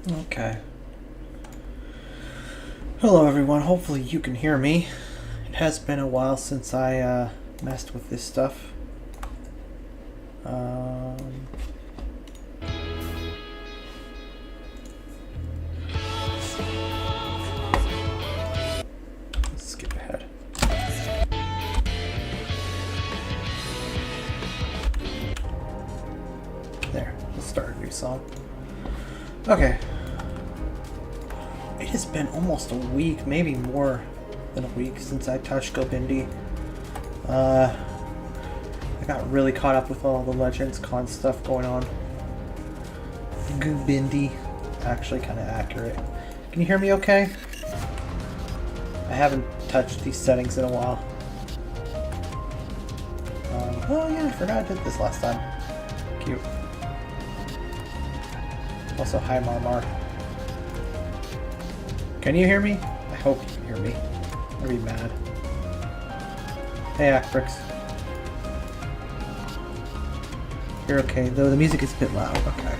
Okay. Hello everyone, hopefully you can hear me. It has been a while since I messed with this stuff. Let's skip ahead. There, let's start a new song. Okay. It has been almost a week, maybe more than a week, since I touched Gobindi. I got really caught up with all the Legends Con stuff going on. Gobindi, actually kind of accurate. Can you hear me okay? I haven't touched these settings in a while. Oh yeah, I forgot I did this last time. Cute. Also, hi Marmar. Can you hear me? I hope you can hear me. I'd be mad. Hey Actrix. You're okay, though the music is a bit loud. Okay.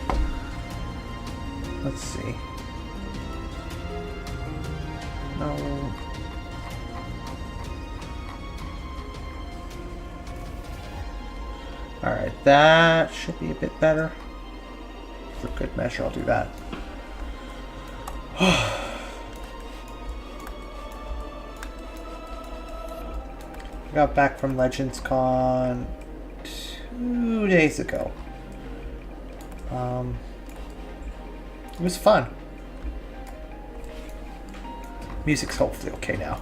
Let's see. No. Alright, that should be a bit better. For good measure, I'll do that. I got back from Legends Con 2 days ago. It was fun. Music's hopefully okay now.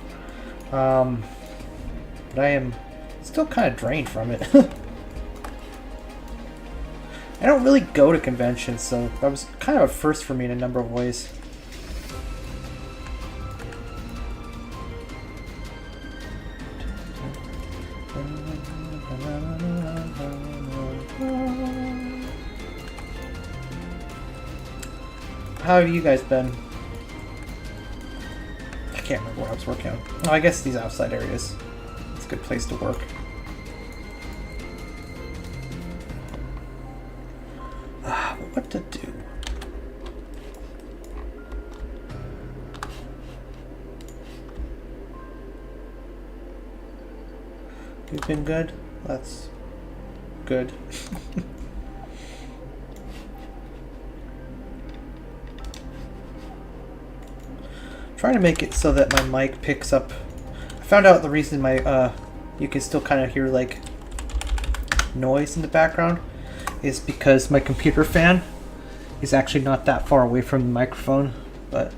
But I am still kind of drained from it. I don't really go to conventions, so that was kind of a first for me in a number of ways. How have you guys been? I can't remember what I was working on. Oh, I guess these outside areas. It's a good place to work. What to do? You've been good? That's good. Trying to make it so that my mic picks up. I found out the reason my you can still kind of hear like noise in the background is because my computer fan is actually not that far away from the microphone, but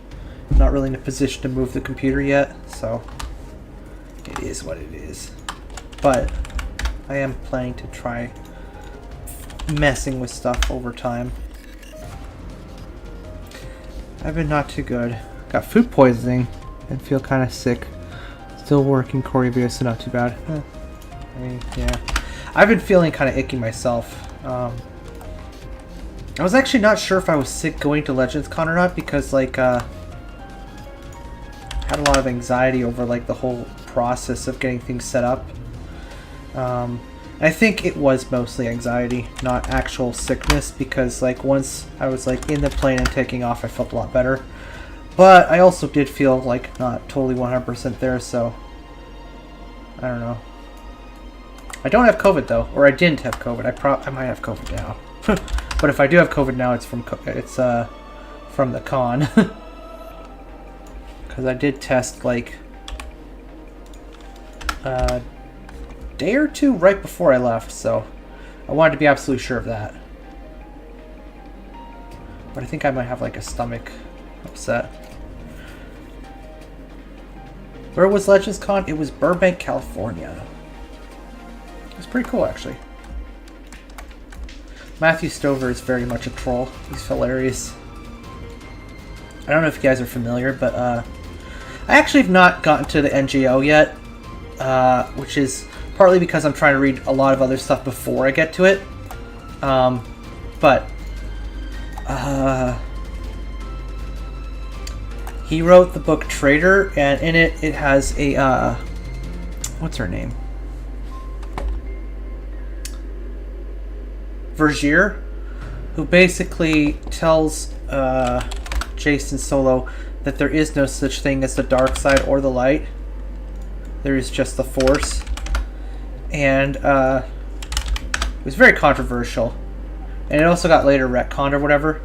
I'm not really in a position to move the computer yet, so it is what it is. But I am planning to try messing with stuff over time. I've been not too good. Got food poisoning and feel kind of sick. Still working Corey video, so not too bad. Yeah. I've been feeling kind of icky myself. I was actually not sure if I was sick going to Legends Con or not because like I had a lot of anxiety over like the whole process of getting things set up. I think it was mostly anxiety, not actual sickness, because like once I was like in the plane and taking off, I felt a lot better. But I also did feel like not totally 100% there, so I don't know. I don't have COVID though, or I didn't have COVID. I might have COVID now. But if I do have COVID now, it's from the con. Because I did test like a day or two right before I left, so I wanted to be absolutely sure of that. But I think I might have like a stomach upset. Where was Legends Con? It was Burbank, California. It was pretty cool, actually. Matthew Stover is very much a troll. He's hilarious. I don't know if you guys are familiar, but I actually have not gotten to the NGO yet, which is partly because I'm trying to read a lot of other stuff before I get to it. He wrote the book Traitor, and in it has a what's her name? Vergier, who basically tells Jason Solo that there is no such thing as the dark side or the light. There is just the Force. And it was very controversial. And it also got later retconned or whatever.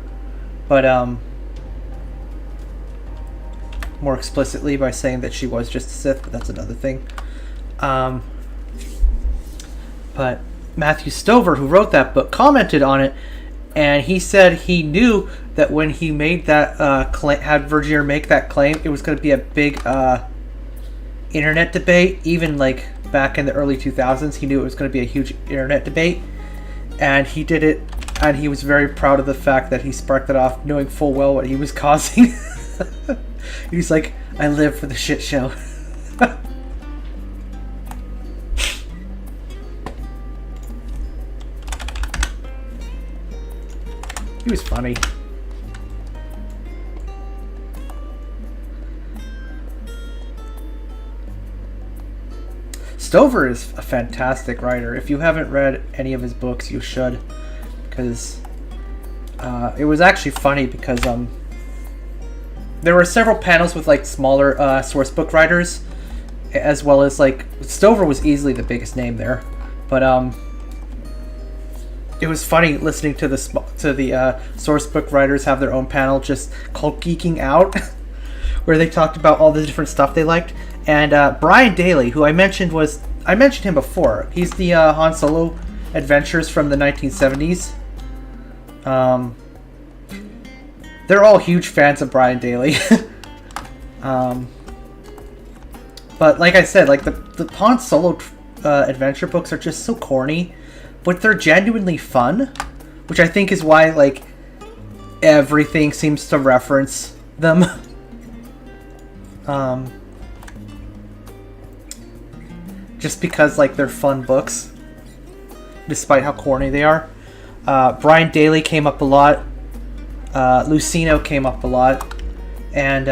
But more explicitly by saying that she was just a Sith, but that's another thing. But Matthew Stover, who wrote that book, commented on it, and he said he knew that when he made that had Vergier make that claim, it was going to be a big internet debate. Even like back in the early 2000s, he knew it was going to be a huge internet debate, and he did it, and he was very proud of the fact that he sparked it off, knowing full well what he was causing. He's like, I live for the shit show. He was funny. Stover is a fantastic writer. If you haven't read any of his books, you should, because it was actually funny because there were several panels with like smaller source book writers, as well as like Stover was easily the biggest name there, but it was funny listening to the source book writers have their own panel just called Geeking Out, where they talked about all the different stuff they liked. And Brian Daley, who I mentioned him before. He's the Han Solo adventures from the 1970s. They're all huge fans of Brian Daley. But like I said, like the Han Solo adventure books are just so corny, but they're genuinely fun, which I think is why like everything seems to reference them. Just because like they're fun books, despite how corny they are. Brian Daley came up a lot. Lucino came up a lot, and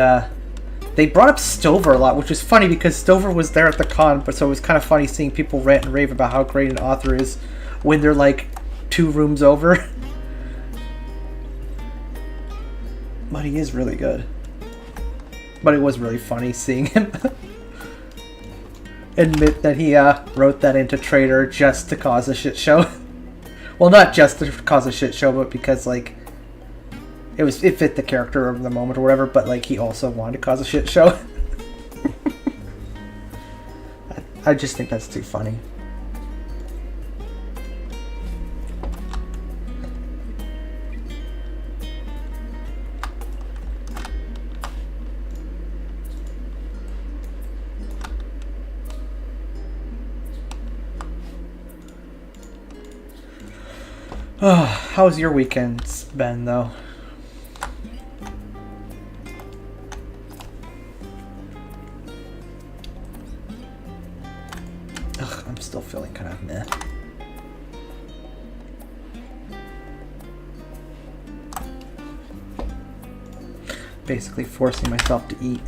they brought up Stover a lot, which was funny because Stover was there at the con, but so it was kind of funny seeing people rant and rave about how great an author is when they're like 2 rooms over. But he is really good. But it was really funny seeing him admit that he wrote that into Trader just to cause a shit show. Well, not just to cause a shit show, but because like it fit the character of the moment or whatever. But like he also wanted to cause a shit show. I just think that's too funny. Oh, how's your weekend been, though? Ugh, I'm still feeling kind of meh. Basically forcing myself to eat.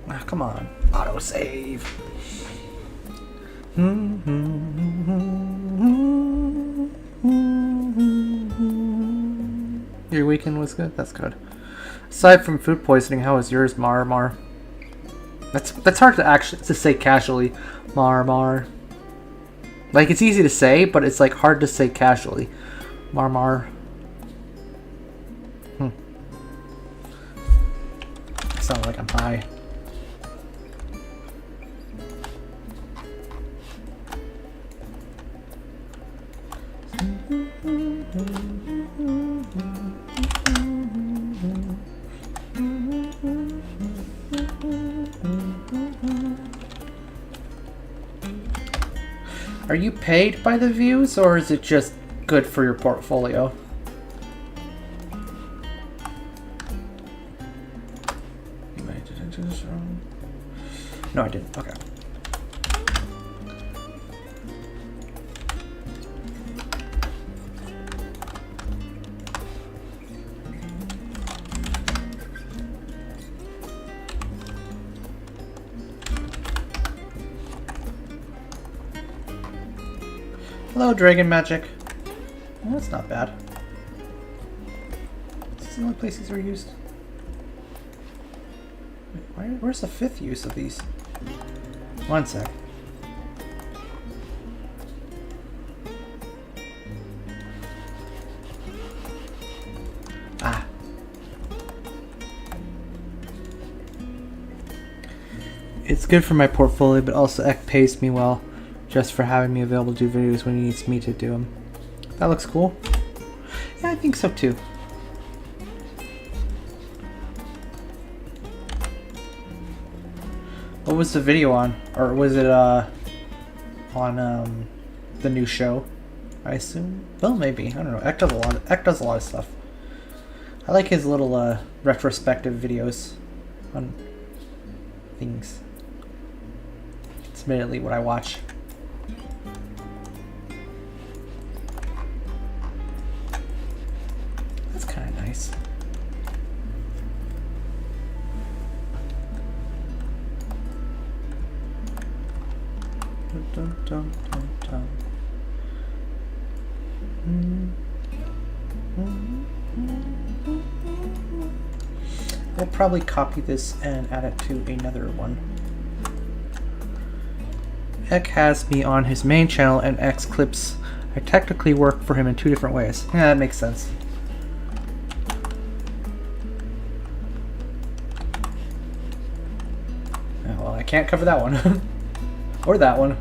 Ah, come on. Autosave. Your weekend was good? That's good. Aside from food poisoning, how was yours, Mar? That's hard to say casually. Mar. Like, it's easy to say, but it's like hard to say casually. Mar. I sound like I'm high. Are you paid by the views, or is it just good for your portfolio? No, I didn't. Okay. Hello, Dragon Magic. Well, that's not bad. the only place these are used? Wait, where's the 5th use of these? One sec. Ah. It's good for my portfolio, but also Ek pays me well just for having me available to do videos when he needs me to do them. That looks cool. Yeah, I think so too. What was the video on? Or was it on the new show? I assume. Well, maybe. I don't know. Ek does a lot of stuff. I like his little retrospective videos on things. It's admittedly what I watch. That's kind of nice. Dun, dun, dun, dun. I'll probably copy this and add it to another one. Ek has me on his main channel and X clips. I technically work for him in 2 different ways. Yeah, that makes sense. Oh, well, I can't cover that one. Or that one.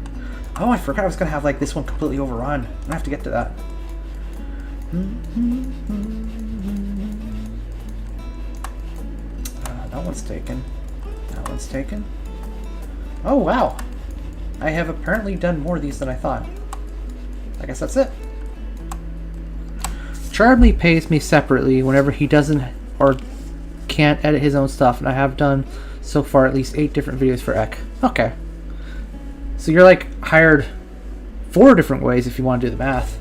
Oh, I forgot I was going to have like this one completely overrun. I'm going to have to get to that. That one's taken. That one's taken. Oh, wow. I have apparently done more of these than I thought. I guess that's it. Charlie pays me separately whenever he doesn't or can't edit his own stuff, and I have done so far at least 8 different videos for Ek. Okay. So you're like hired 4 different ways if you want to do the math.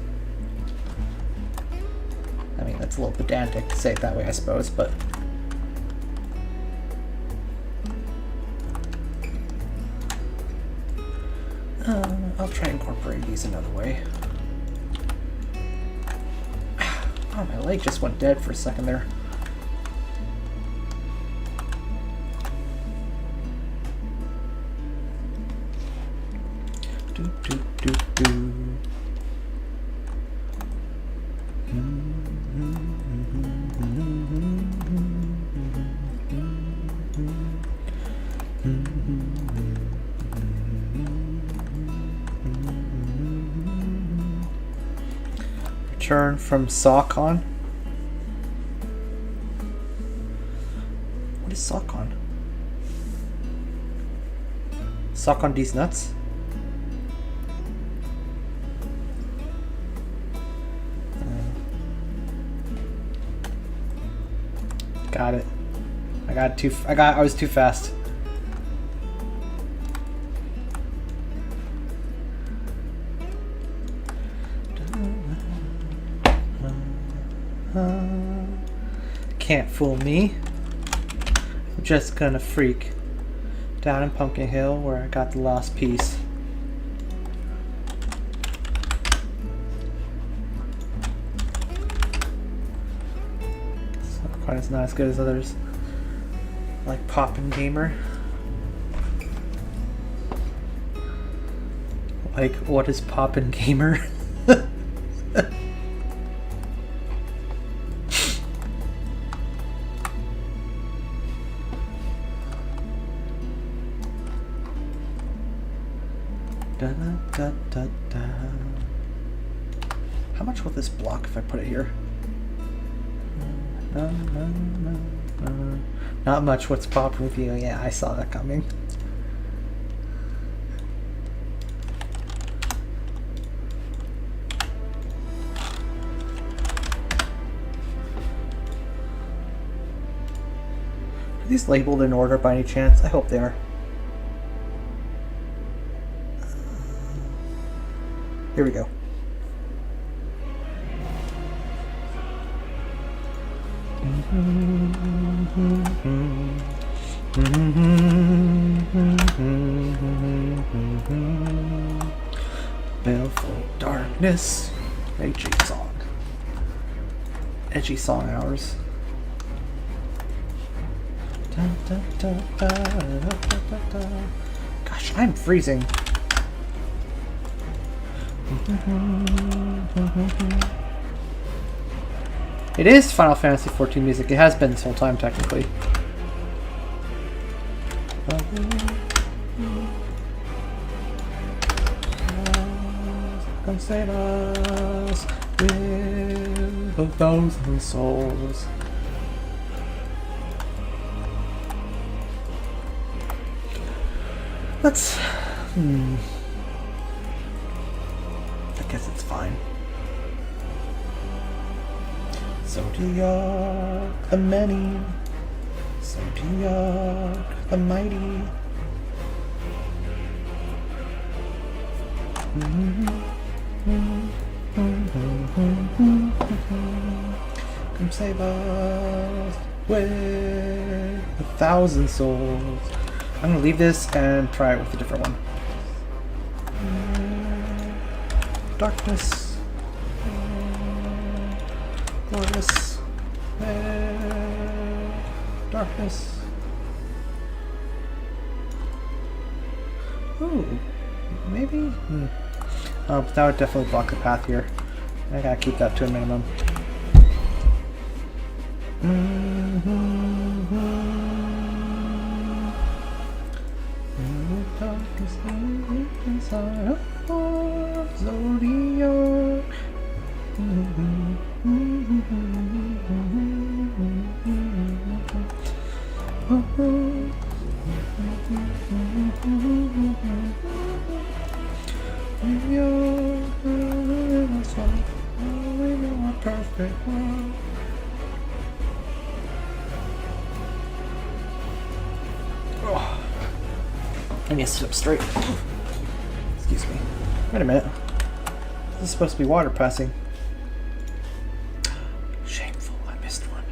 I mean, that's a little pedantic to say it that way, I suppose, but... I'll try incorporating these another way. Oh, my leg just went dead for a second there. Do, do, do, do. Return from SawCon. What is SawCon? SawCon these nuts? Got it. I was too fast. Can't fool me. I'm just gonna freak down in Pumpkin Hill where I got the lost piece. Quite as not as good as others, like Poppin' Gamer. Like, what is Poppin' Gamer? Da, da, da, da. How much will this block if I put it here? Not much. What's popping with you? Yeah, I saw that coming. Are these labeled in order by any chance? I hope they are. Here we go. Baleful darkness. Edgy song. Edgy song hours. Gosh, I'm freezing. It is Final Fantasy XIV music. It has been this whole time, technically. Come save us with 1,000 souls. Let's... I guess it's fine. Zodiac the many, Zodiac the mighty. Come save us with 1,000 souls. I'm gonna leave this and try it with a different one. Darkness. Glorious. Darkness. Ooh. Maybe? Oh, but that would definitely block the path here. I gotta keep that to a minimum. Zodiac. Perfect world. Oh. I need to sit up straight. Excuse me. Wait a minute. This is supposed to be water passing. Shameful, I missed one.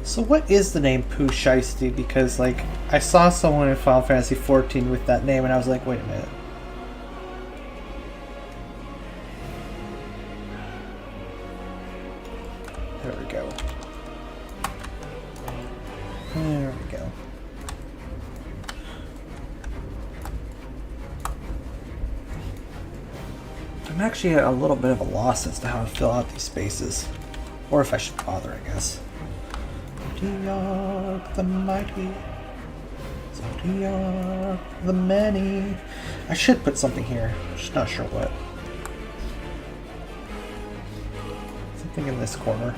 So what is the name Pooh Shiesty? Because, like, I saw someone in Final Fantasy XIV with that name and I was like, wait a minute. There we go. There we go. I'm actually at a little bit of a loss as to how to fill out these spaces. Or if I should bother, I guess. Zodiac the mighty, Zodiac the many. I should put something here, just not sure what. Something in this corner.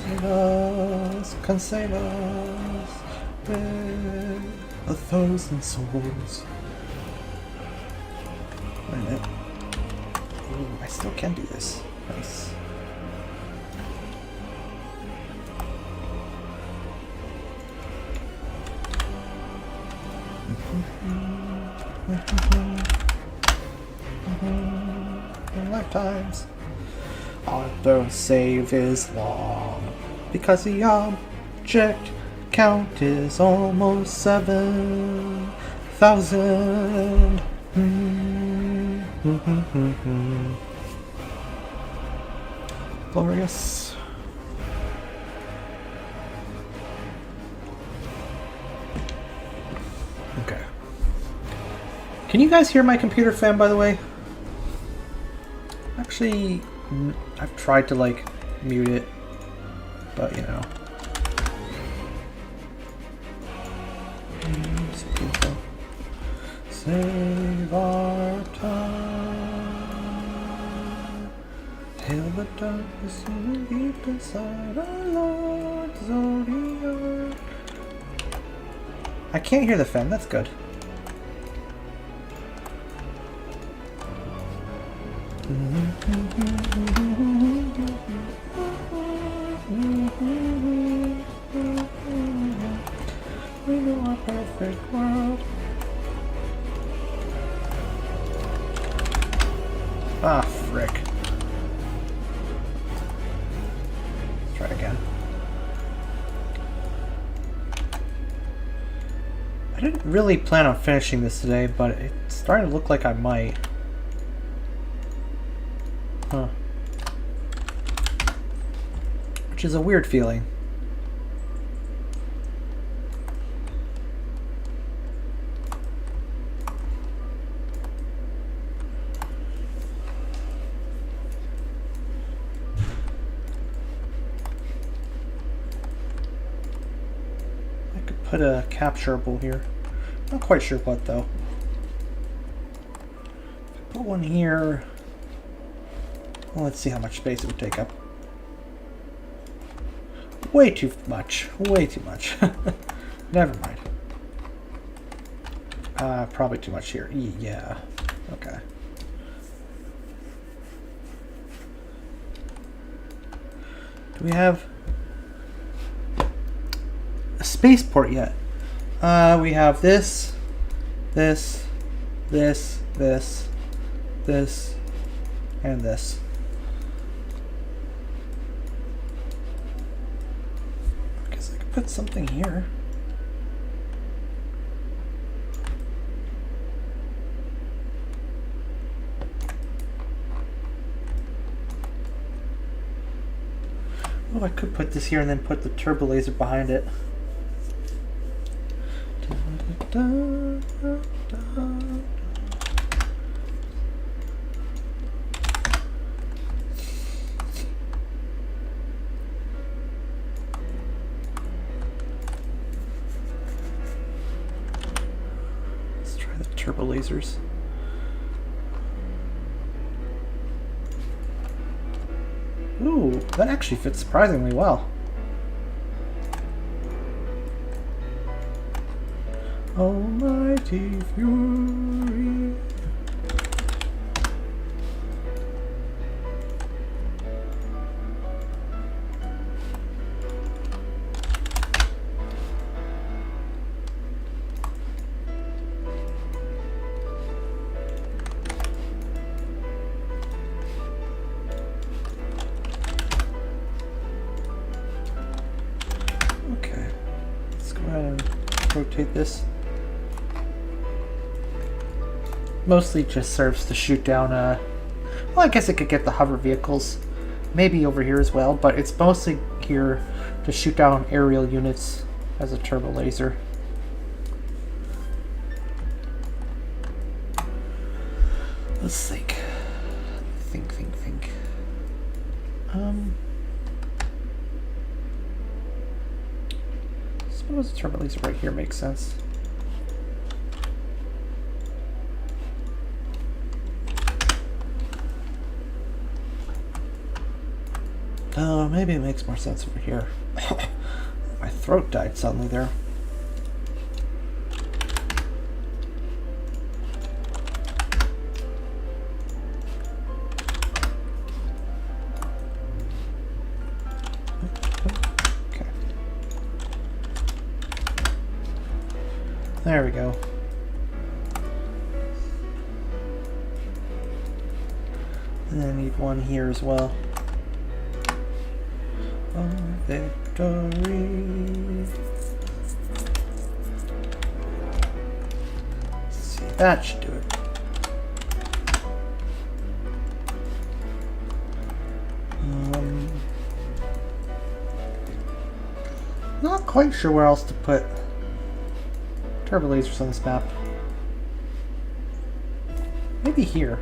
Save us, can save us with 1,000 souls. Wait a minute. Ooh, I still can do this. Nice. Lifetimes. Auto save is long because the object count is almost 7,000. Glorious. Okay. Can you guys hear my computer fan, by the way? Actually, I've tried to, like, mute it, but, you know. Save our time. Hail the darkness in deep inside our Lord Zodiac. I can't hear the fan, that's good. We know our perfect world. Ah, frick. Let's try again. I I didn't really plan on finishing this today, but it's starting to look like I might. Huh. Which is a weird feeling. Put a capturable here. Not quite sure what though. Put one here. Well, let's see how much space it would take up. Way too much. Way too much. Never mind. Probably too much here. Yeah. Okay. Do we have a spaceport yet? We have this, this, this, this, this, and this. I guess I could put something here. Oh, I could put this here and then put the turbo laser behind it. Let's try the turbo lasers. Ooh, that actually fits surprisingly well. Almighty fury. Okay, let's go ahead and rotate this. Mostly just serves to shoot down, well, I guess it could get the hover vehicles, maybe over here as well, but it's mostly here to shoot down aerial units as a turbo laser. Let's think. Think. I suppose the turbo laser right here makes sense. Oh, maybe it makes more sense over here. My throat died suddenly there. Okay. There we go. And I need one here as well. Oh, victory. Let's see, that should do it. Not quite sure where else to put turbo lasers on this map. Maybe here.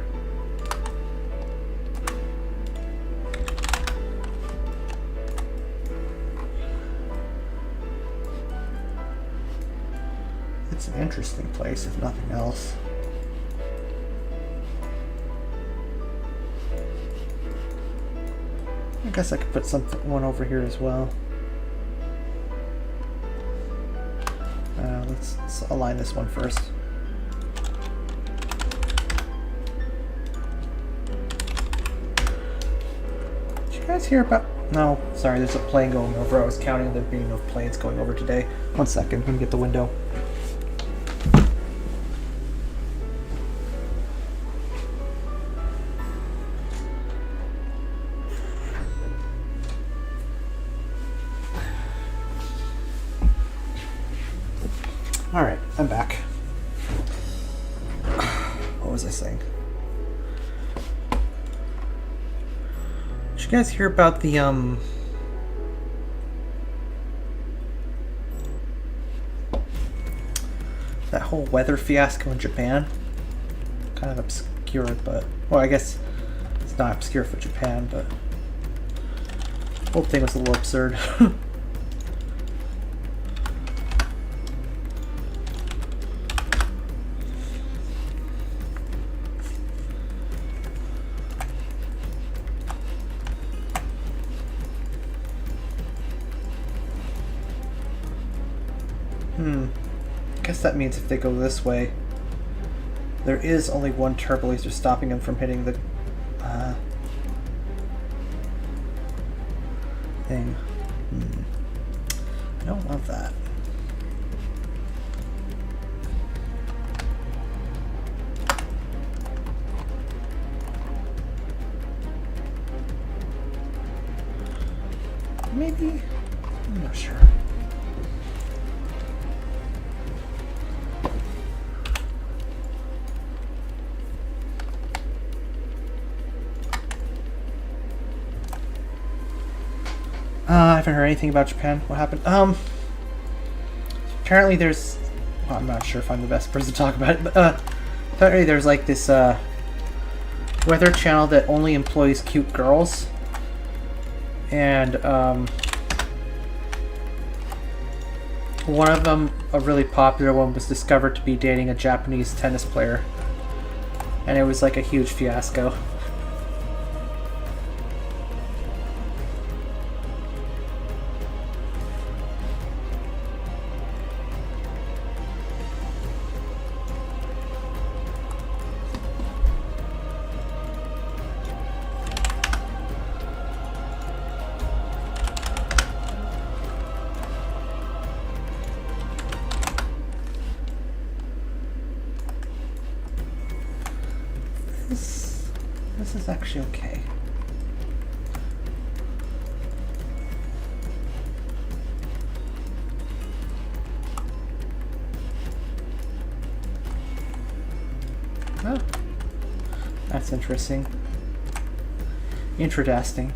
It's an interesting place, if nothing else. I guess I could put one over here as well. Let's align this one first. Did you guys hear about... No, sorry, there's a plane going over. I was counting there being no planes going over today. 1 second, I'm gonna get the window. Alright, I'm back. What was I saying? Did you guys hear about the, that whole weather fiasco in Japan? Kind of obscure, but... Well, I guess it's not obscure for Japan, but... The whole thing was a little absurd. I guess that means if they go this way, there is only one turbo laser stopping them from hitting the thing. I don't love that. Maybe? I'm not sure. I haven't heard anything about Japan. What happened? Apparently there's... Well, I'm not sure if I'm the best person to talk about it, but, apparently there's like this, weather channel that only employs cute girls. And, one of them, a really popular one, was discovered to be dating a Japanese tennis player. And it was like a huge fiasco. This is actually okay. Oh, that's interesting. Interesting.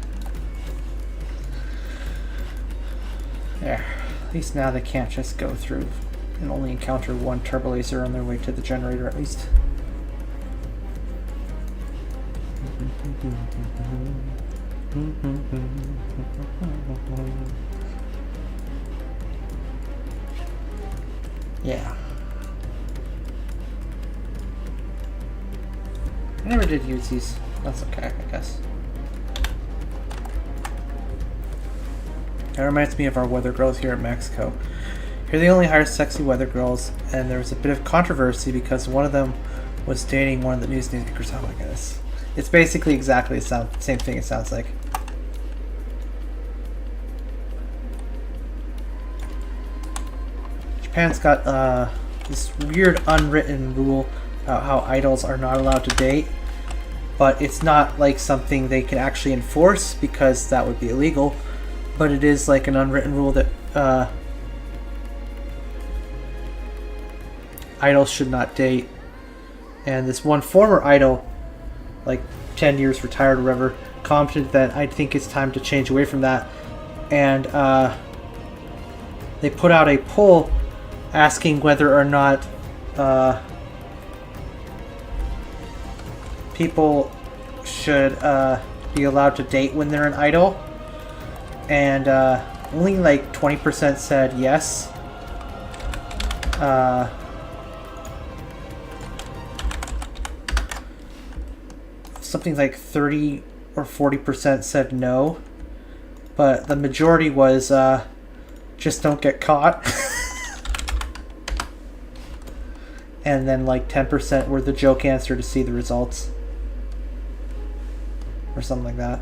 There. At least now they can't just go through and only encounter one turbo laser on their way to the generator, at least. Yeah. I never did use these. That's okay, I guess. That reminds me of our weather girls here in Mexico. Here they only hire sexy weather girls, and there was a bit of controversy because one of them was dating one of the news anchors. Oh my goodness. It's basically exactly the same thing it sounds like. Japan's got this weird unwritten rule about how idols are not allowed to date, but it's not like something they can actually enforce because that would be illegal, but it is like an unwritten rule that idols should not date. And this one former idol, like 10 years retired or whatever, commented that I think it's time to change away from that. And they put out a poll asking whether or not people should be allowed to date when they're an idol. And only like 20% said yes. Something like 30 or 40% said no, but the majority was just don't get caught. And then like 10% were the joke answer to see the results, or something like that.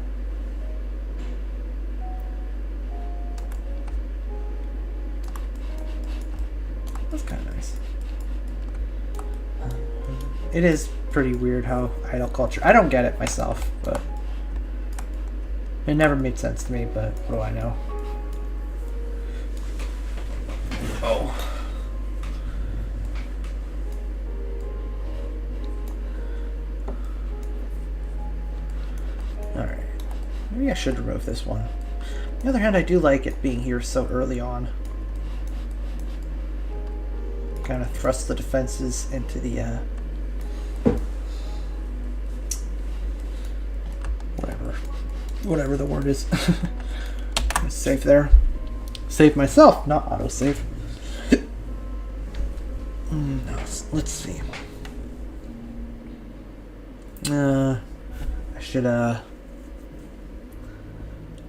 That's kind of nice. It is pretty weird how idol culture... I don't get it myself, but it never made sense to me, but what do I know? Oh. Maybe I should remove this one. On the other hand, I do like it being here so early on. Kind of thrust the defenses into the whatever the word is. Save there. Save myself, not autosave. No, let's see. I should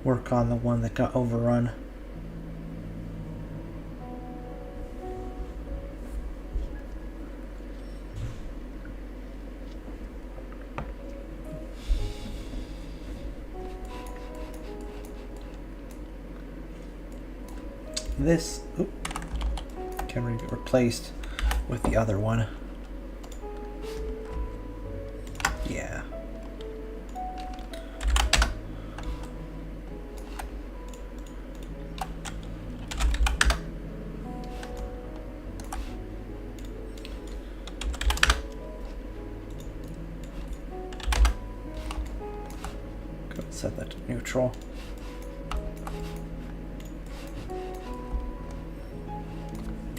work on the one that got overrun. This can be replaced with the other one. Yeah. Go set that to neutral.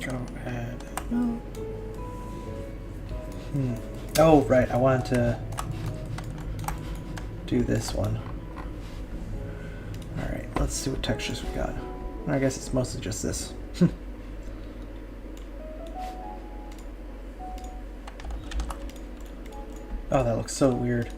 Go ahead. No. Oh, right. I wanted to do this one. Alright, let's see what textures we got. I guess it's mostly just this. Oh, that looks so weird.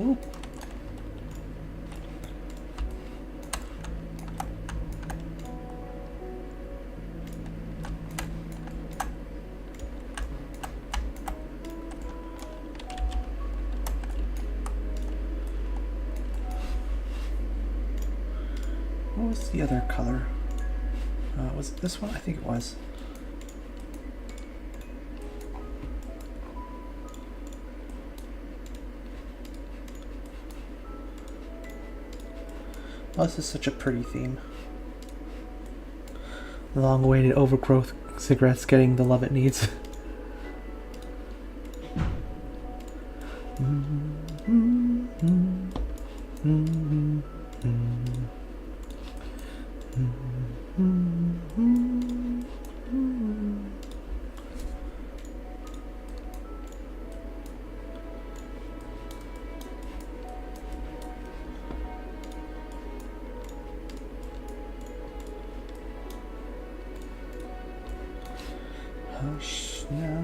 Ooh. What was the other color? Was it this one? I think it was. Oh, this is such a pretty theme. Long-awaited overgrowth cigarettes getting the love it needs. Hush now.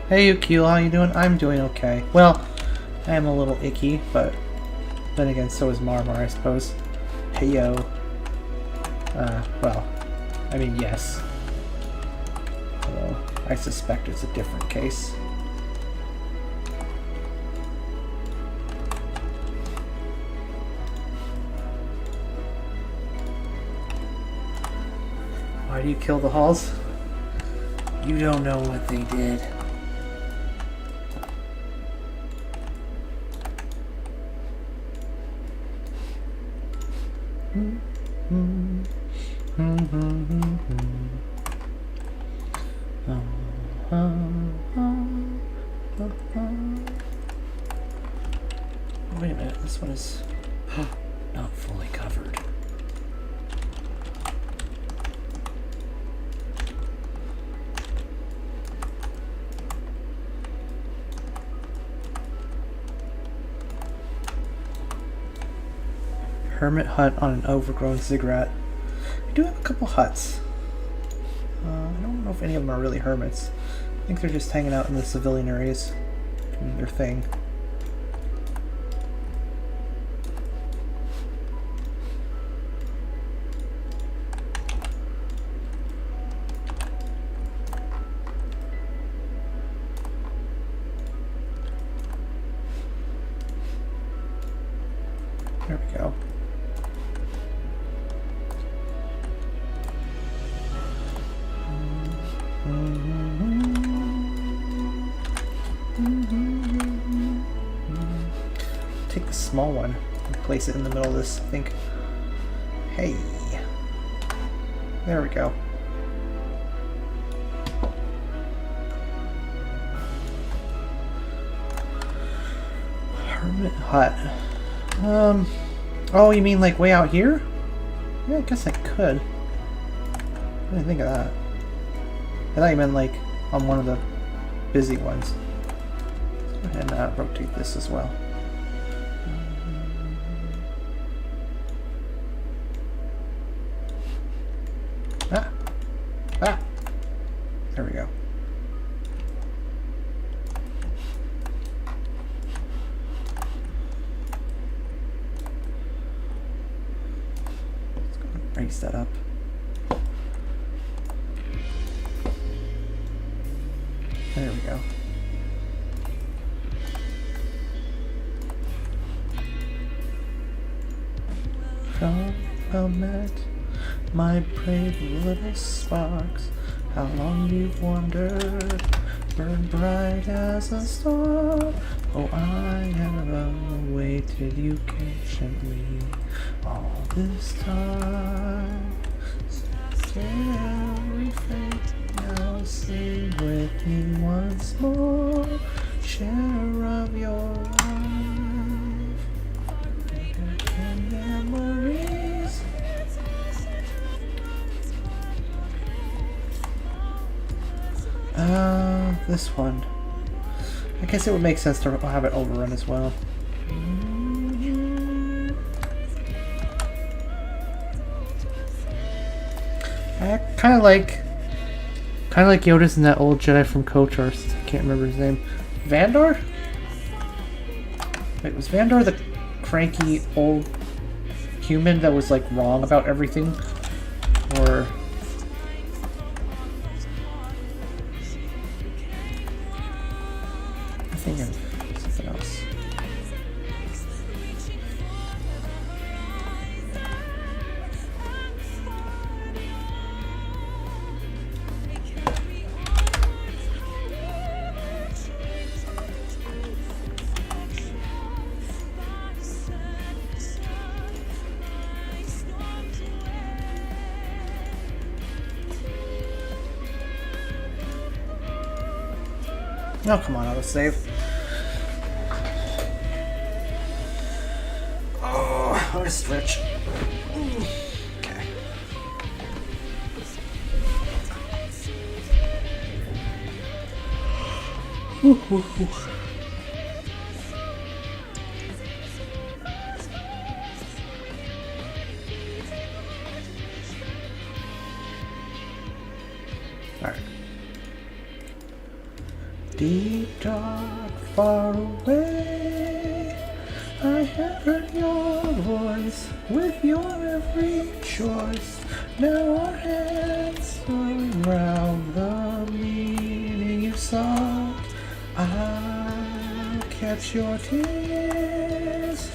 Hey Yukio, how you doing? I'm doing okay. Well, I am a little icky, but then again, so is Marmar, I suppose. Hey yo. Well, I mean, yes. Although, I suspect it's a different case. Why do you kill the Halls? You don't know what they did. Wait a minute, this one is not fully covered. Hermit hut on an overgrown ziggurat. I do have a couple huts. I don't know if any of them are really hermits. I think they're just hanging out in the civilian areas, doing their thing. There we go. Take the small one and place it in the middle of this, I think. Hey. There we go. Hermit hut. Oh, you mean like way out here? Yeah, I guess I could. I didn't think of that. I thought you meant like on one of the busy ones. Let's go ahead and rotate this as well. Ah! There we go. Let's go and raise that up. There we go. Well met, my brave little sparks. How long you've wandered, burned bright as a star. Oh, I have awaited you patiently all this time. Scary fate, now sing with me once more. Share of your life and memories. This one. I guess it would make sense to have it overrun as well. I kind of like Yoda's in that old Jedi from KOTOR. I can't remember his name. Vandor? Wait, was Vandor the cranky old human that was like wrong about everything? Or I'm thinking of something else. Oh, come on, autosave. Oh, I'm gonna stretch. Okay. Alright. Deep, dark, far away, I have heard your voice with your every choice. Now our hands around the meaning you sought. I'll catch your tears.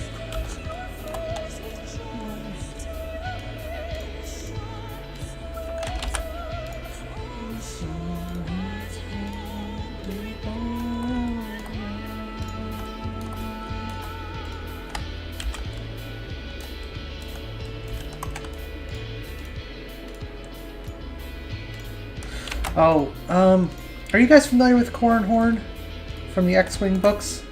Oh, are you guys familiar with Corran Horn from the X-Wing books?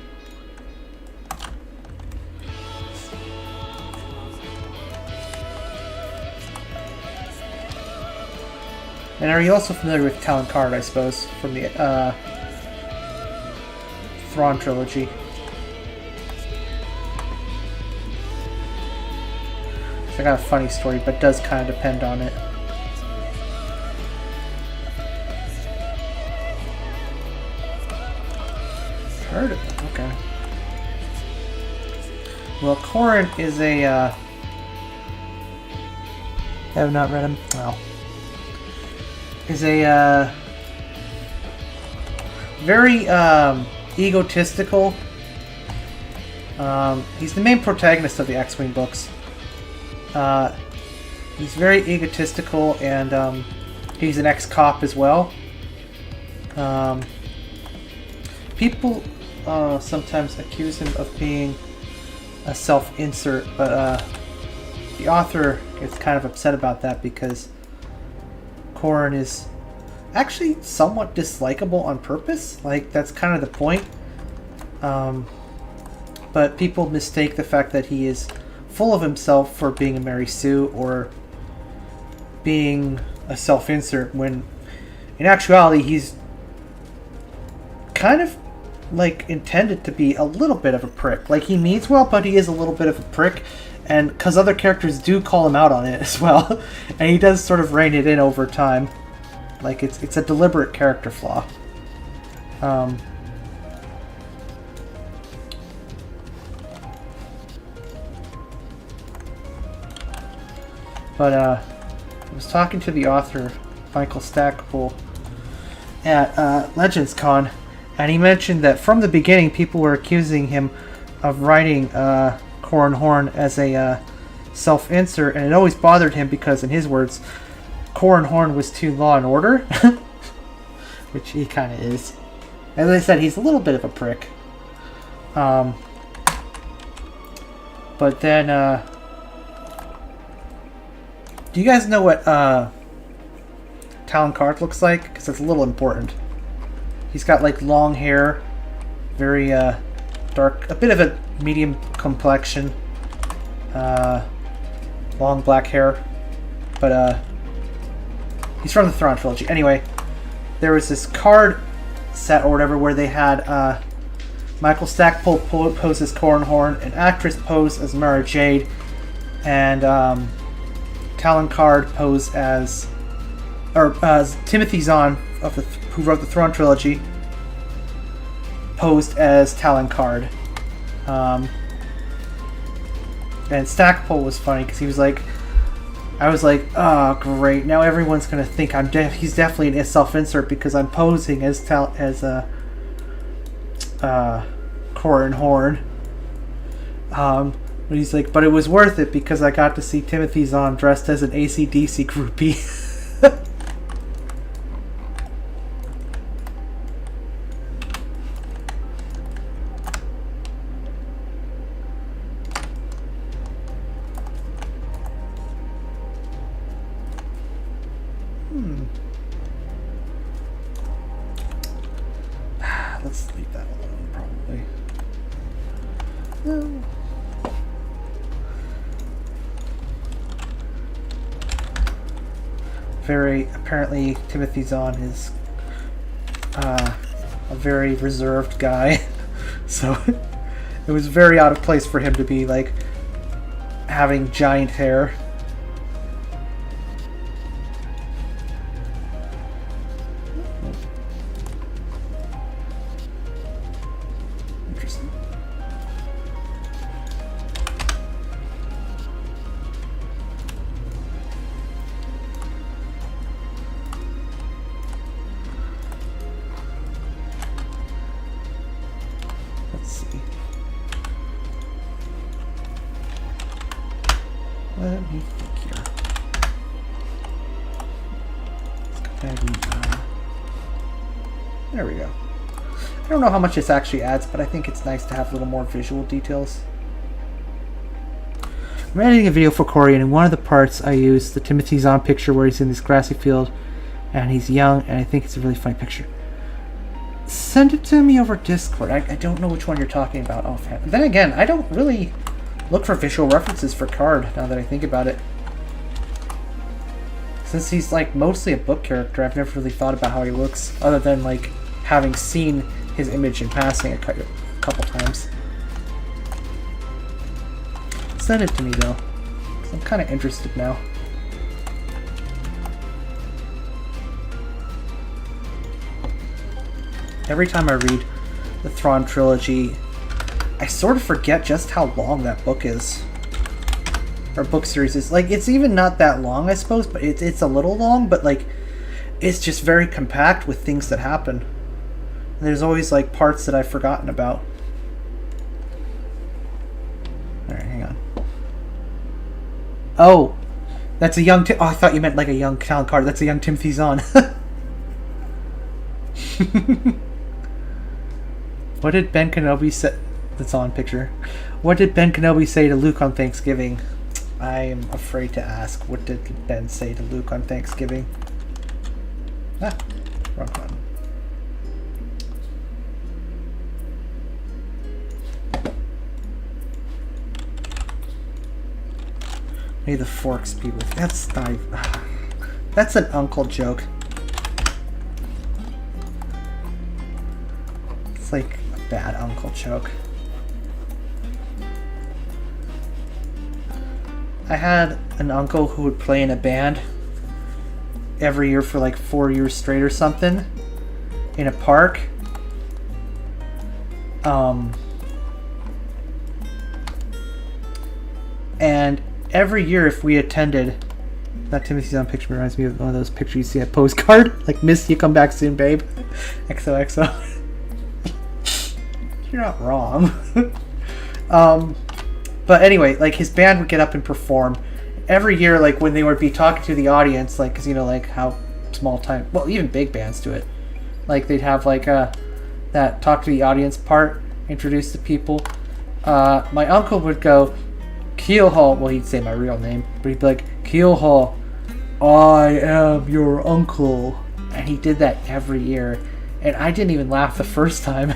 And are you also familiar with Talon Karrde, I suppose, from the Thrawn trilogy? I got a funny story, but it does kind of depend on it. Heard of it, okay. Well, Corin is a, I have not read him, well. Is a, very, egotistical. He's the main protagonist of the X-Wing books. He's very egotistical, and, he's an ex-cop as well. People sometimes accuse him of being a self-insert, but the author gets kind of upset about that because Corin is actually somewhat dislikable on purpose. Like, that's kind of the point. But people mistake the fact that he is full of himself for being a Mary Sue or being a self-insert, when in actuality he's kind of like intended to be a little bit of a prick. Like, he means well, but he is a little bit of a prick, and because other characters do call him out on it as well, and he does sort of rein it in over time. Like, it's a deliberate character flaw. But I was talking to the author, Michael Stackpole, at Legends Con, and he mentioned that from the beginning people were accusing him of writing Corin Horn as a self-insert, and it always bothered him because, in his words, Corin Horn was too Law and Order, which he kind of is. As I said, he's a little bit of a prick. But then, do you guys know what Talon Karrde looks like? Because it's a little important. He's got like long hair, very dark, a bit of a medium complexion, long black hair, but he's from the Thrawn trilogy. Anyway, there was this card set or whatever where they had Michael Stackpole pose as Corin Horn, an actress pose as Mara Jade, and Talon Karrde pose as, or Timothy Zahn of who wrote the Thrawn trilogy posed as Talon Karrde. And Stackpole was funny because he was like, I was like, oh great, now everyone's gonna think he's definitely a self-insert because I'm posing as Corin Horn. But he's like, but it was worth it because I got to see Timothy Zahn dressed as an AC/DC groupie. Let's leave that alone, probably. No. Apparently Timothy Zahn is a very reserved guy, so it was very out of place for him to be like having giant hair. Let me think here. Let's go ahead and, there we go. I don't know how much this actually adds, but I think it's nice to have a little more visual details. I'm editing a video for Corey, and in one of the parts I used the Timothy Zahn picture where he's in this grassy field and he's young, and I think it's a really funny picture. Send it to me over Discord. I don't know which one you're talking about offhand. Then again, I don't really look for visual references for Karrde, now that I think about it. Since he's like mostly a book character, I've never really thought about how he looks, other than like having seen his image in passing a couple times. Send it to me though, So I'm kind of interested now. Every time I read the Thrawn trilogy, I sort of forget just how long that book is. Or book series is. Like, it's even not that long, I suppose, but it's a little long, but, like, it's just very compact with things that happen. And there's always, like, parts that I've forgotten about. Alright, hang on. Oh! That's a young Oh, I thought you meant, like, a young Talon Carter. That's a young Timothy Zahn. What did Ben Kenobi say? That's on picture. What did Ben Kenobi say to Luke on Thanksgiving? I am afraid to ask. What did Ben say to Luke on Thanksgiving? Ah, wrong button. May the forks be with you. That's not. That's an uncle joke. It's like a bad uncle joke. I had an uncle who would play in a band every year for like 4 years straight or something in a park. And every year if we attended, that Timothy's on picture reminds me of one of those pictures you see at postcard, like "Miss you, come back soon, babe." XOXO. You're not wrong. But anyway, like his band would get up and perform every year. Like when they would be talking to the audience, like because you know like how small time, well even big bands do it. Like they'd have like that talk to the audience part, introduce the people. My uncle would go, "Keelhaul." Well, he'd say my real name, but he'd be like, "Keelhaul, I am your uncle," and he did that every year, and I didn't even laugh the first time.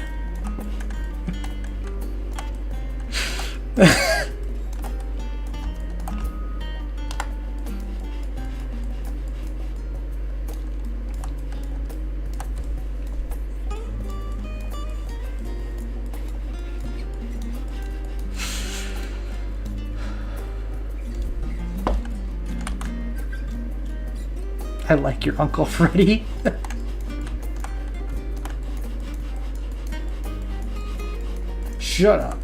I like your Uncle Freddy. Shut up.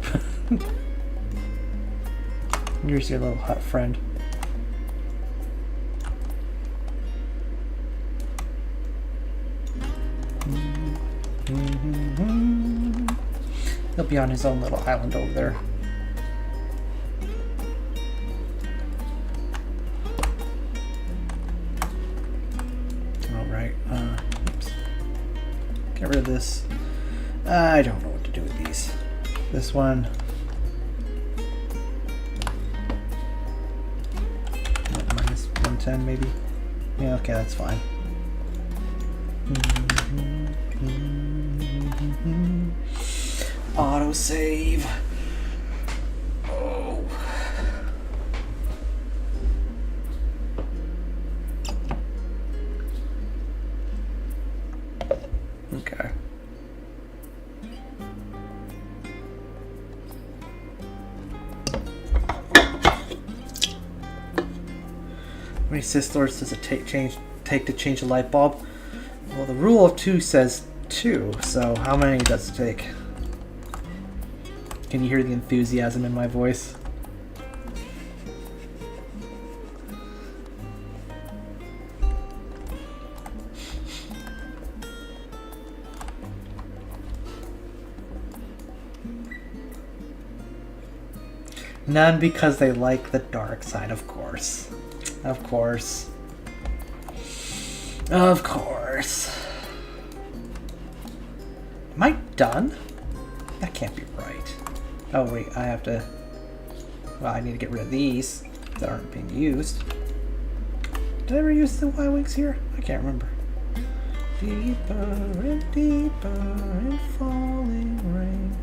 Here's your little hut friend. He'll be on his own little island over there. Alright, oops. Get rid of this. I don't know what to do with these. This one. Minus 110 maybe? Yeah, okay, that's fine. Autosave. Oh. Okay. How many Sith Lords does it take to change a light bulb? Well, the rule of 2 says 2, so how many does it take? Can you hear the enthusiasm in my voice? None because they like the dark side, of course. Of course. Of course. Am I done? That can't be right. Oh wait, I have to... Well, I need to get rid of these that aren't being used. Did I ever use the Y-Wings here? I can't remember. Deeper and deeper in falling rain.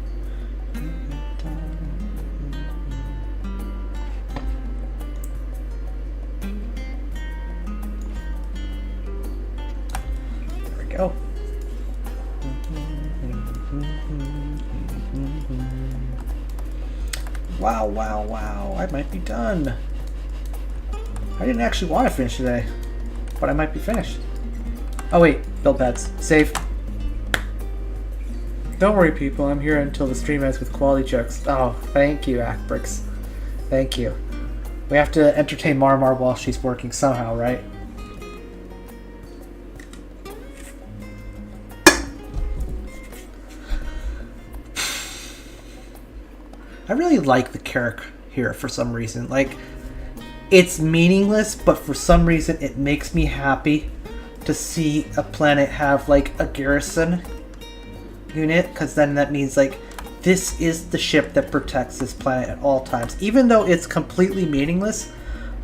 There we go. Wow, wow, wow. I might be done. I didn't actually want to finish today, but I might be finished. Oh wait, build pads. Save. Don't worry, people. I'm here until the stream ends with quality checks. Oh, thank you, Acbrix. Thank you. We have to entertain Marmar while she's working somehow, right? I really like the Carrack here for some reason. Like, it's meaningless, but for some reason it makes me happy to see a planet have like a garrison unit, because then that means like this is the ship that protects this planet at all times. Even though it's completely meaningless,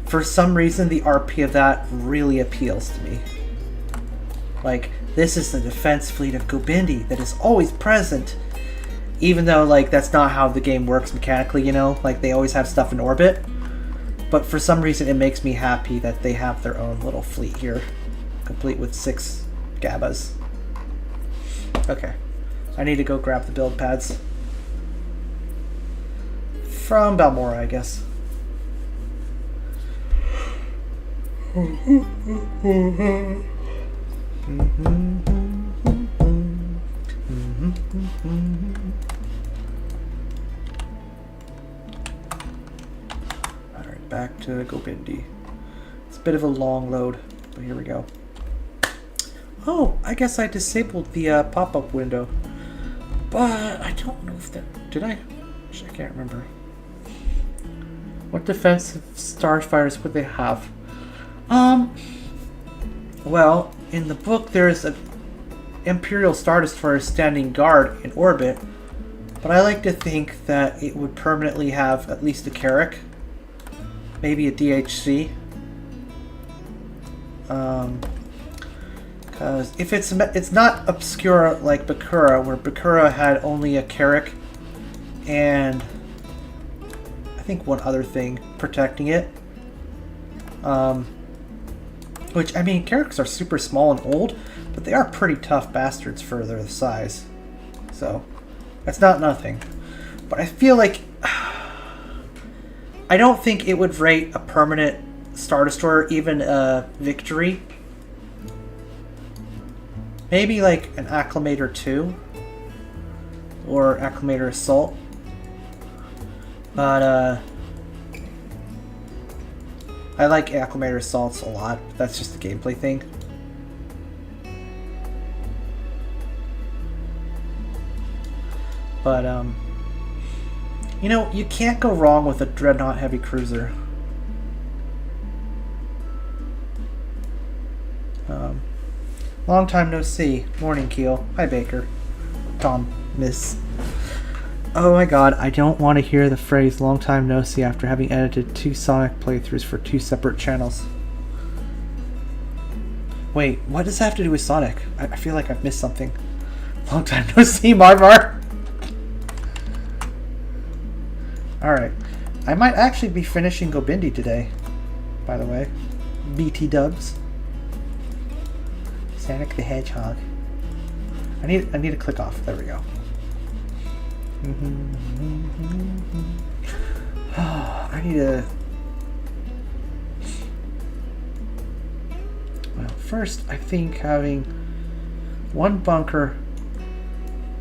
for some reason the RP of that really appeals to me. Like, this is the defense fleet of Gobindi that is always present. Even though, like, that's not how the game works mechanically, you know? Like, they always have stuff in orbit. But for some reason, it makes me happy that they have their own little fleet here. Complete with 6 Gabas. Okay. I need to go grab the build pads. From Balmora, I guess. Alright, back to Gobindi. It's a bit of a long load, but here we go. Oh, I guess I disabled the pop-up window. But I don't know if that... Did I? Actually, I can't remember. What defensive starfighters would they have? Well, in the book there's an Imperial Star Destroyer standing guard in orbit, but I like to think that it would permanently have at least a Carrack, maybe a DHC. Because if it's not obscure like Bakura, where Bakura had only a Carrack and I think one other thing protecting it. Which, I mean, Carracks are super small and old, but they are pretty tough bastards for their size. So, that's not nothing. But I feel like... I don't think it would rate a permanent Star Destroyer even a victory. Maybe like an Acclamator 2. Or Acclamator Assault. But, I like Acclamator Assaults a lot. That's just a gameplay thing. But, you know, you can't go wrong with a Dreadnought Heavy Cruiser. Long time no see. Morning, Keel. Hi, Baker. Tom, Miss. Oh my god, I don't want to hear the phrase long time no see after having edited 2 Sonic playthroughs for 2 separate channels. Wait, what does that have to do with Sonic? I feel like I've missed something. Long time no see, Marmar! Alright. I might actually be finishing Gobindi today, by the way. BT dubs. Sonic the Hedgehog. I need to click off. There we go. I need to... Well, first, I think having one bunker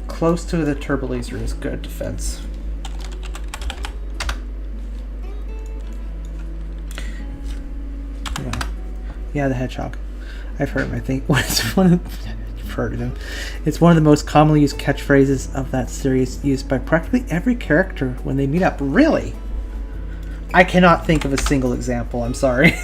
close to the turbo laser is good defense. Yeah, the Hedgehog. I've heard him, I think. It's one of... You've heard of him. It's one of the most commonly used catchphrases of that series, used by practically every character when they meet up. Really? I cannot think of a single example, I'm sorry.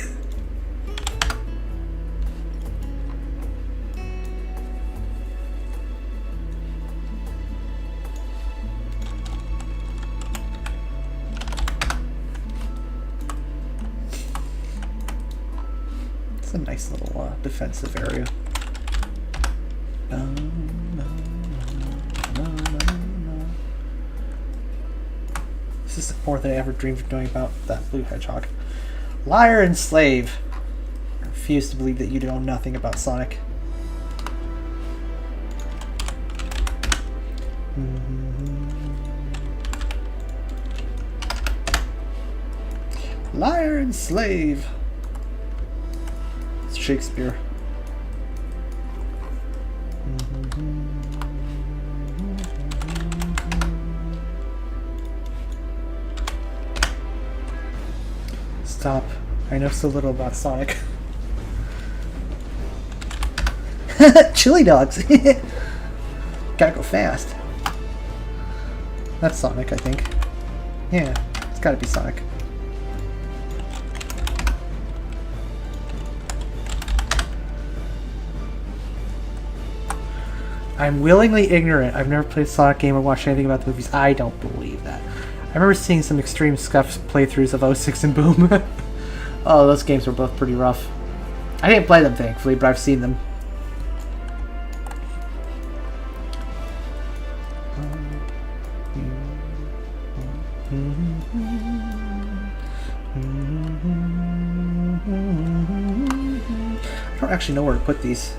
It's a nice little defensive area. This is more than I ever dreamed of knowing about that blue hedgehog. Liar and slave. I refuse to believe that you know nothing about Sonic. Liar and slave. Shakespeare. Stop. I know so little about Sonic. Chili dogs. Gotta go fast. That's Sonic, I think. Yeah, it's gotta be Sonic. I'm willingly ignorant. I've never played a Sonic game or watched anything about the movies. I don't believe that. I remember seeing some extreme scuffed playthroughs of 06 and Boom. Oh, those games were both pretty rough. I didn't play them, thankfully, but I've seen them. I don't actually know where to put these.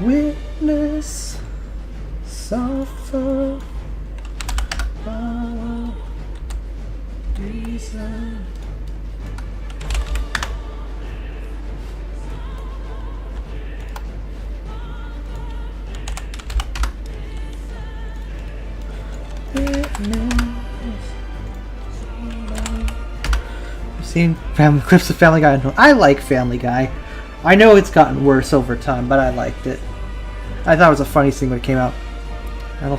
Witness suffer reason. I've seen clips of Family Guy. I like Family Guy. I know it's gotten worse over time, but I liked it. I thought it was a funny scene when it came out. I've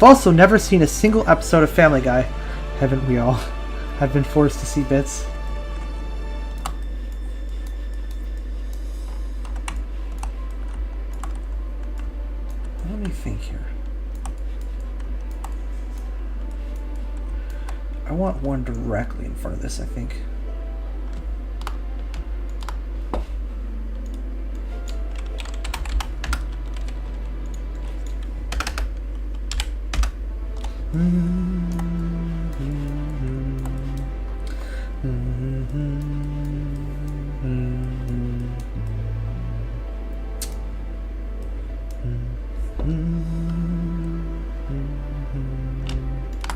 also never seen a single episode of Family Guy. Haven't we all? I've been forced to see bits. Let me think here. I want one directly in front of this, I think.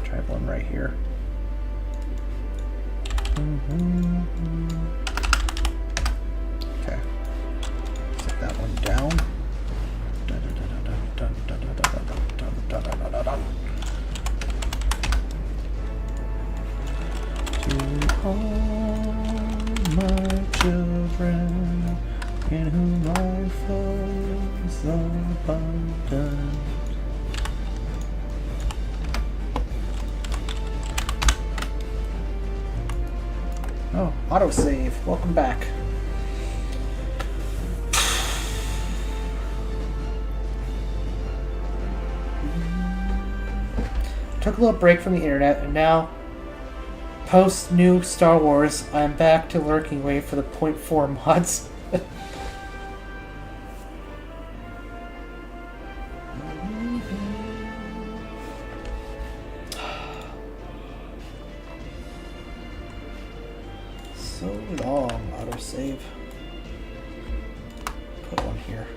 Try one right here. Okay. Set that one down. To all my children, in whom life flows abundant. Oh, autosave. Welcome back. Took a little break from the internet, and now, post new Star Wars, I'm back to lurking away for the .4 mods. So long, autosave. Put one here.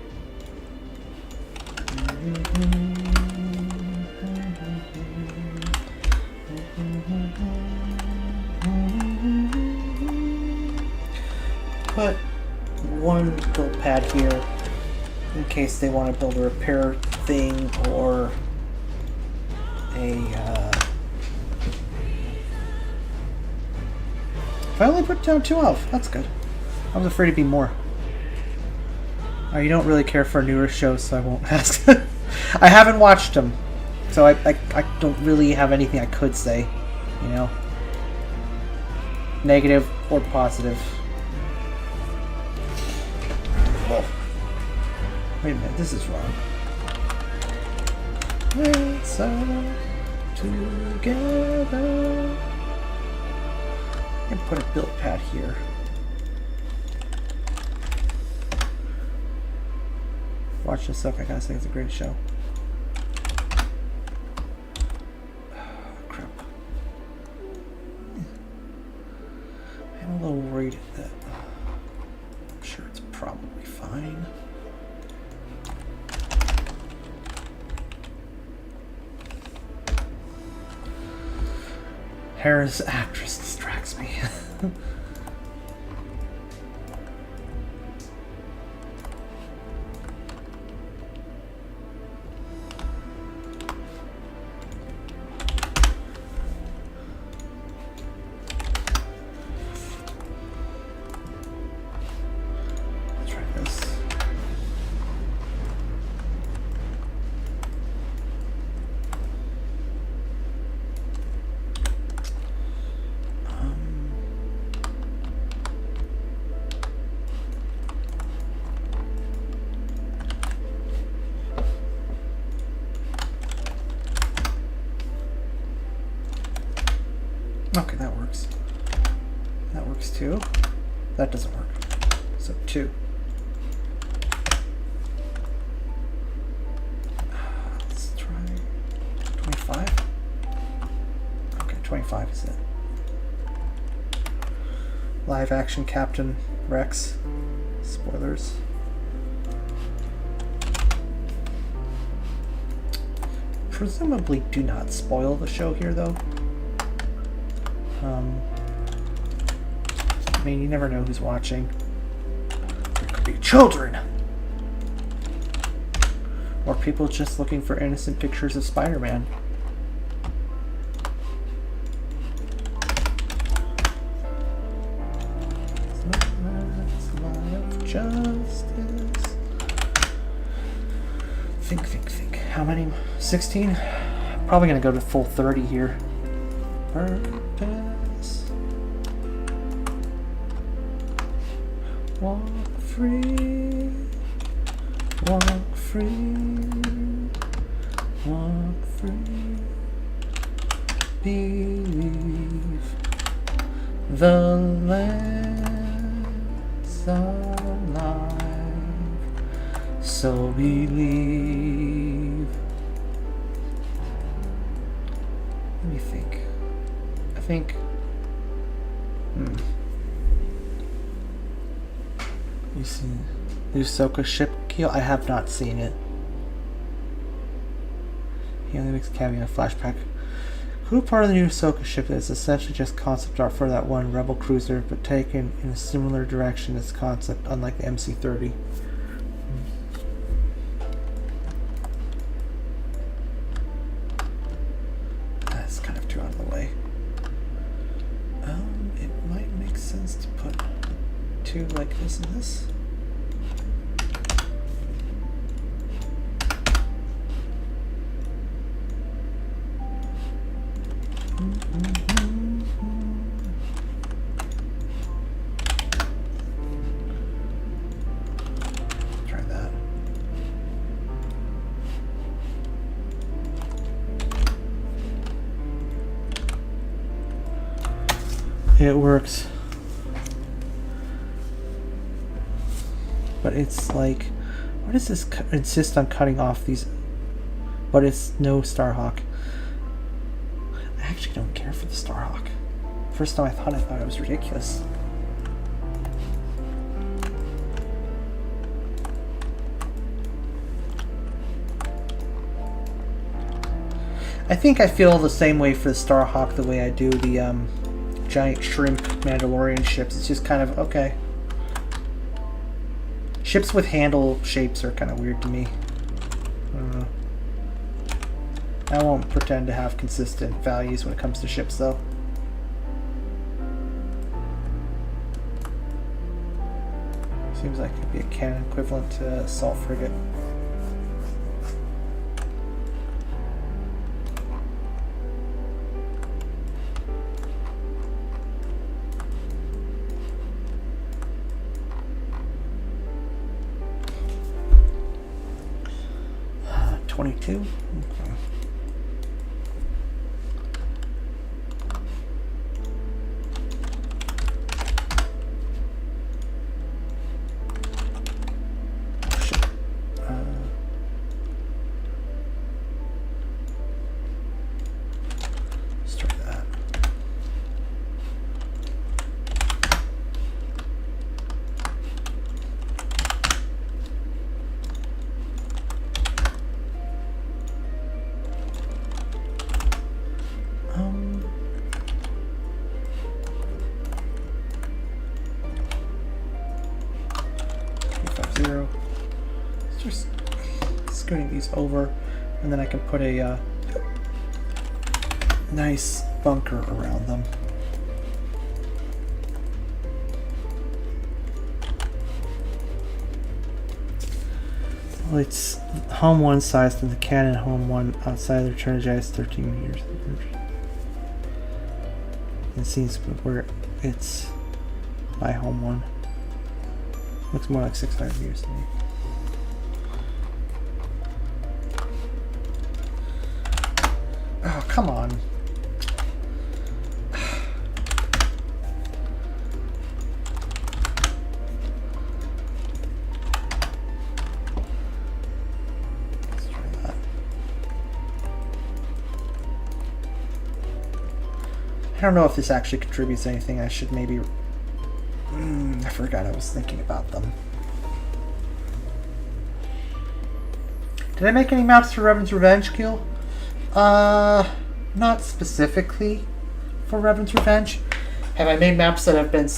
Put one build pad here in case they want to build a repair thing or a I only put down 2 elf. That's good. I was afraid it'd be more. You don't really care for newer shows, so I won't ask. I haven't watched them, so I don't really have anything I could say, you know? Negative or positive. Whoa. Wait a minute, this is wrong. Let's all together. And put a build pad here. Watch this stuff. I gotta say it's a great show. a little worried that I'm sure it's probably fine. Hera's actress distracts me. Okay, that works. That works too. That doesn't work. So 2. Let's try 25. Okay, 25 is it. Live action Captain Rex. Spoilers. Presumably do not spoil the show here though. I mean, you never know who's watching. There could be children! Or people just looking for innocent pictures of Spider-Man. That's life justice. Think. How many? 16? Probably gonna go to full 30 here. Purpose. Walk free. Walk free. Walk free. Believe the land's alive. So believe. Let me think. I think. You see the Ahsoka ship keel? I have not seen it. He only makes a cameo in a flashback. Cool part of the new Ahsoka ship is essentially just concept art for that one Rebel cruiser, but taken in a similar direction as concept, unlike the MC-30. That's kind of too out of the way. It might make sense to put 2 like this and this. Try that. It works. But it's like, what does this insist on cutting off these? But it's no Starhawk. I actually don't care for the Starhawk. First time I thought it was ridiculous. I think I feel the same way for the Starhawk the way I do the giant shrimp Mandalorian ships. It's just kind of okay. Ships with handle shapes are kind of weird to me. I don't know. I won't pretend to have consistent values when it comes to ships, though. Seems like it could be a cannon equivalent to assault frigate. Okay. Oh, shit. Let's try that. scooting these over, and then I can put a nice bunker around them. Well, it's home 1 size, and the cannon home 1 outside the return edge is 13 meters. It seems where it's my home 1. Looks more like 600 meters to me. Oh, come on. I don't know if this actually contributes anything. I should maybe... I forgot I was thinking about them. Did I make any maps for Revan's Revenge, Kill? Not specifically for Revan's Revenge. Have I made maps that have been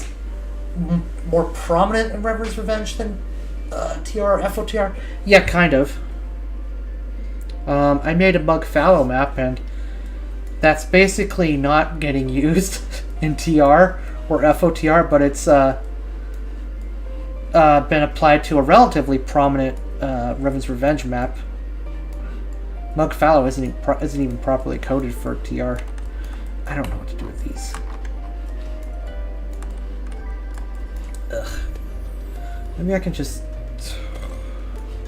more prominent in Revan's Revenge than TR or FOTR? Yeah, kind of. I made a Mug Fallow map, and that's basically not getting used in TR or FOTR, but it's been applied to a relatively prominent Revan's Revenge map. Mug Fallow isn't even properly coded for TR. I don't know what to do with these. Ugh. Maybe I can just...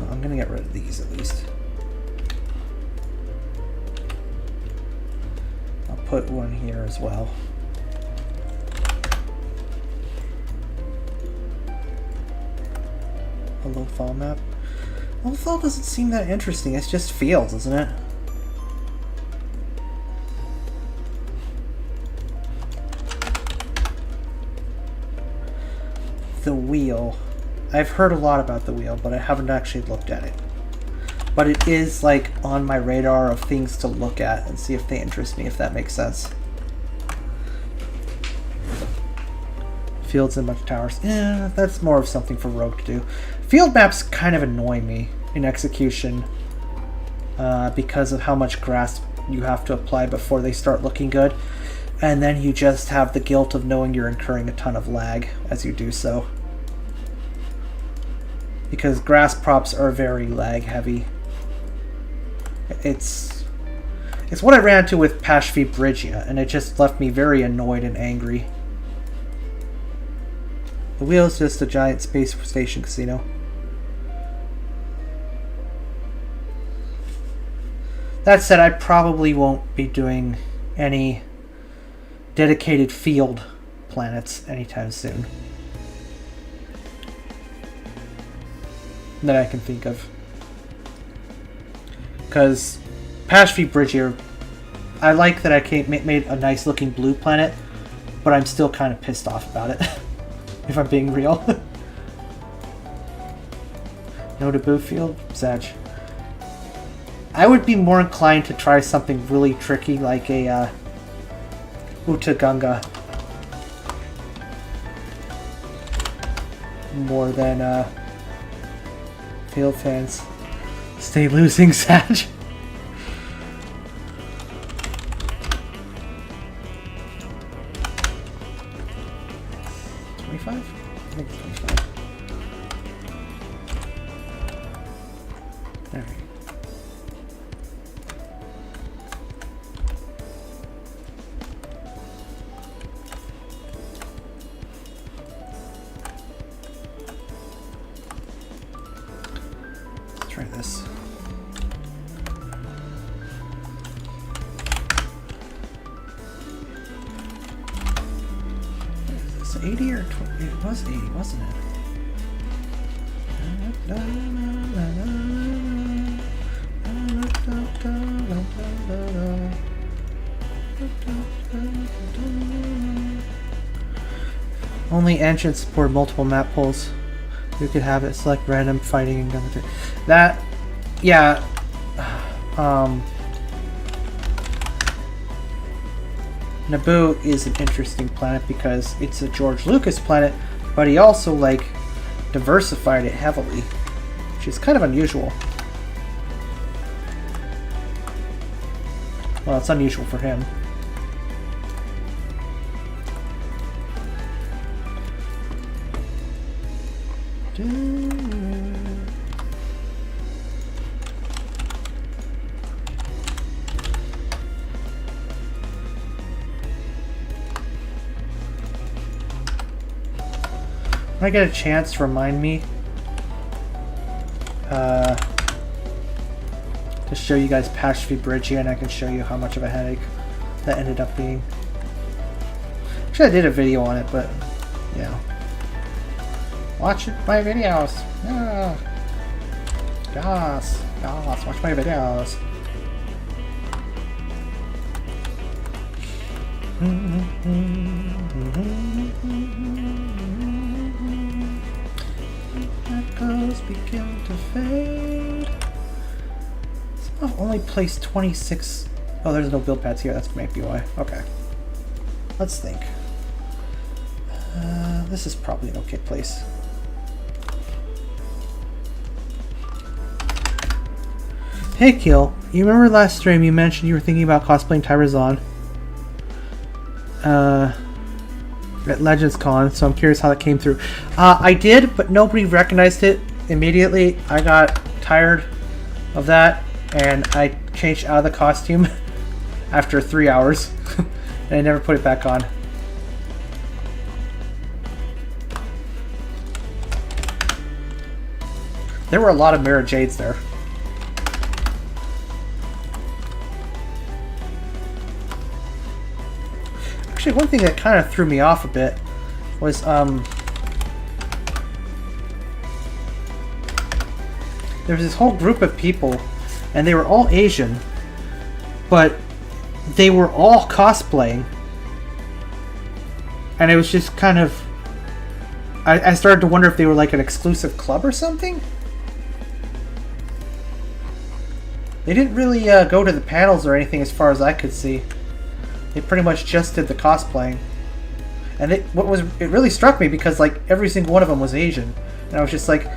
Oh, I'm gonna get rid of these at least. I'll put one here as well. A low fall map. Low fall doesn't seem that interesting. It's just fields, isn't it? The wheel. I've heard a lot about the wheel, but I haven't actually looked at it. But it is like on my radar of things to look at and see if they interest me, if that makes sense. Fields and a bunch of towers. Yeah, that's more of something for Rogue to do. Field maps kind of annoy me in execution because of how much grass you have to apply before they start looking good. And then you just have the guilt of knowing you're incurring a ton of lag as you do so. Because grass props are very lag heavy. It's what I ran into with Pashvi Bridgia, and it just left me very annoyed and angry. The wheel is just a giant space station casino. That said, I probably won't be doing any dedicated field planets anytime soon that I can think of. Because Pashvi Bridgier, I like that I made a nice looking blue planet, but I'm still kind of pissed off about it, if I'm being real. No Naboo field? Zach. I would be more inclined to try something really tricky like a Utagunga more than field fans. Stay losing, Sag. I think it's 25. There we go. Let's try this. What is this? 80 or 20? It was 80, wasn't it? Only engines support multiple map pulls. You could have it select random fighting and gun. That, yeah. Naboo is an interesting planet because it's a George Lucas planet, but he also like diversified it heavily, which is kind of unusual. Well, it's unusual for him. When I get a chance to remind me to show you guys Pashvi Bridge here, and I can show you how much of a headache that ended up being. Actually, I did a video on it, but yeah. Watch my videos. Yeah. Yes. Yes. Watch my videos. Echoes begin to fade. I've only placed 26. Oh, there's no build pads here. That's might be why. Okay. Let's think. This is probably an okay place. Hey, Kill. You remember last stream you mentioned you were thinking about cosplaying Tyrazon at Legends Con, so I'm curious how that came through. I did, but nobody recognized it immediately. I got tired of that, and I changed out of the costume after 3 hours, and I never put it back on. There were a lot of Mara Jades there. Actually, one thing that kind of threw me off a bit was there was this whole group of people, and they were all Asian, but they were all cosplaying, and it was just kind of, I started to wonder if they were like an exclusive club or something. They didn't really go to the panels or anything as far as I could see. They pretty much just did the cosplaying. And it really struck me because like every single one of them was Asian. And I was just like,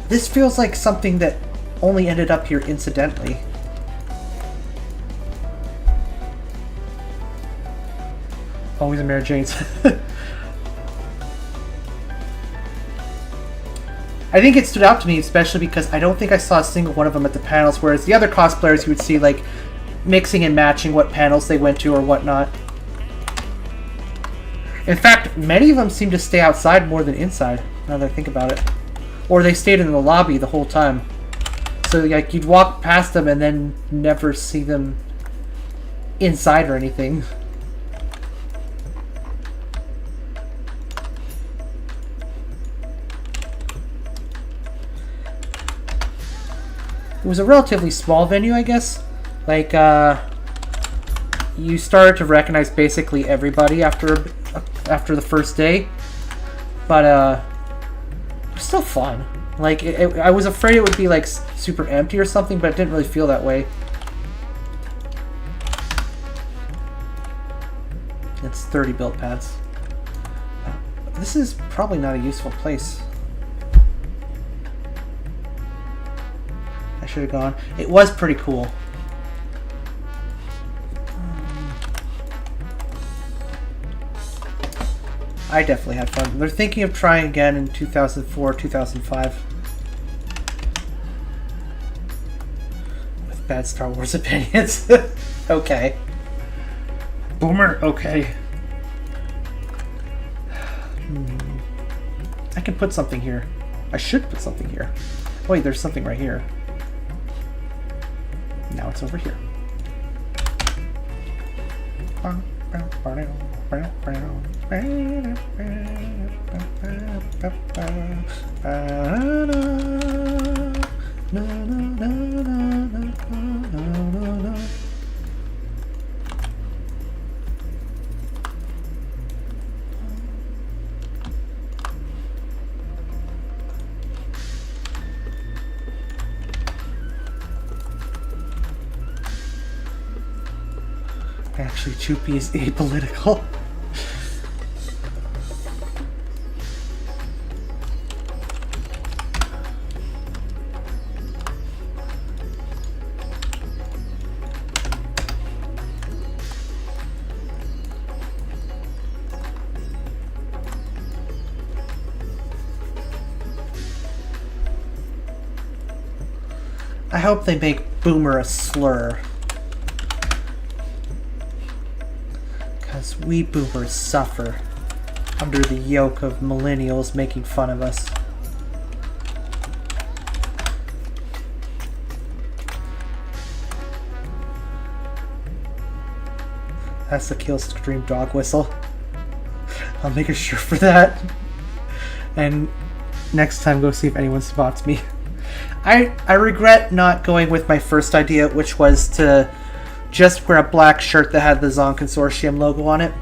this feels like something that only ended up here incidentally. Always a Mary Jane's. I think it stood out to me especially because I don't think I saw a single one of them at the panels, whereas the other cosplayers you would see like mixing and matching what panels they went to or whatnot. In fact, many of them seem to stay outside more than inside, now that I think about it. Or they stayed in the lobby the whole time. So like you'd walk past them and then never see them inside or anything. It was a relatively small venue, I guess. Like, you started to recognize basically everybody after the first day, but it was still fun. Like, I was afraid it would be like super empty or something, but it didn't really feel that way. It's 30 build pads. This is probably not a useful place. I should have gone. It was pretty cool. I definitely had fun. They're thinking of trying again in 2004, 2005. With bad Star Wars opinions. Okay. Boomer, okay. I can put something here. I should put something here. Wait, there's something right here. Now it's over here. Actually, Choopy is apolitical. I hope they make boomer a slur. Because we boomers suffer under the yoke of millennials making fun of us. That's the Killstream dog whistle. I'll make a shirt for that. And next time go see if anyone spots me. I regret not going with my first idea, which was to just wear a black shirt that had the Zon Consortium logo on it.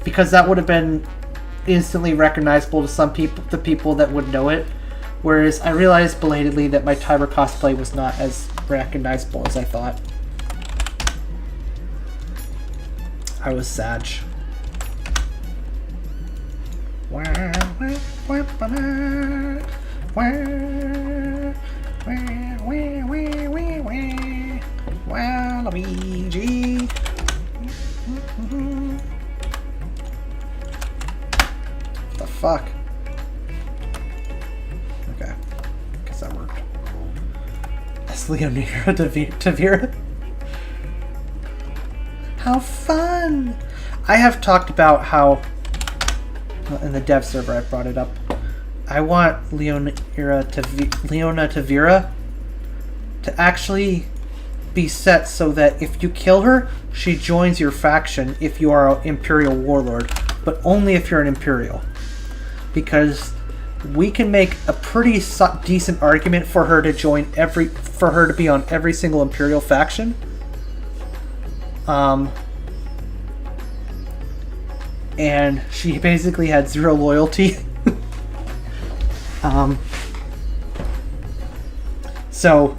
Because that would have been instantly recognizable to some people, the people that would know it. Whereas I realized belatedly that my Tiber cosplay was not as recognizable as I thought. I was sad. Luigi. The fuck? Okay. Guess that worked. That's Leonira Tavira. How fun! I have talked about how, in the dev server I brought it up, I want Leona Tavira to actually be set so that if you kill her, she joins your faction if you are an Imperial Warlord, but only if you're an Imperial. Because we can make a pretty decent argument for her to join for her to be on every single Imperial faction. And she basically had zero loyalty. So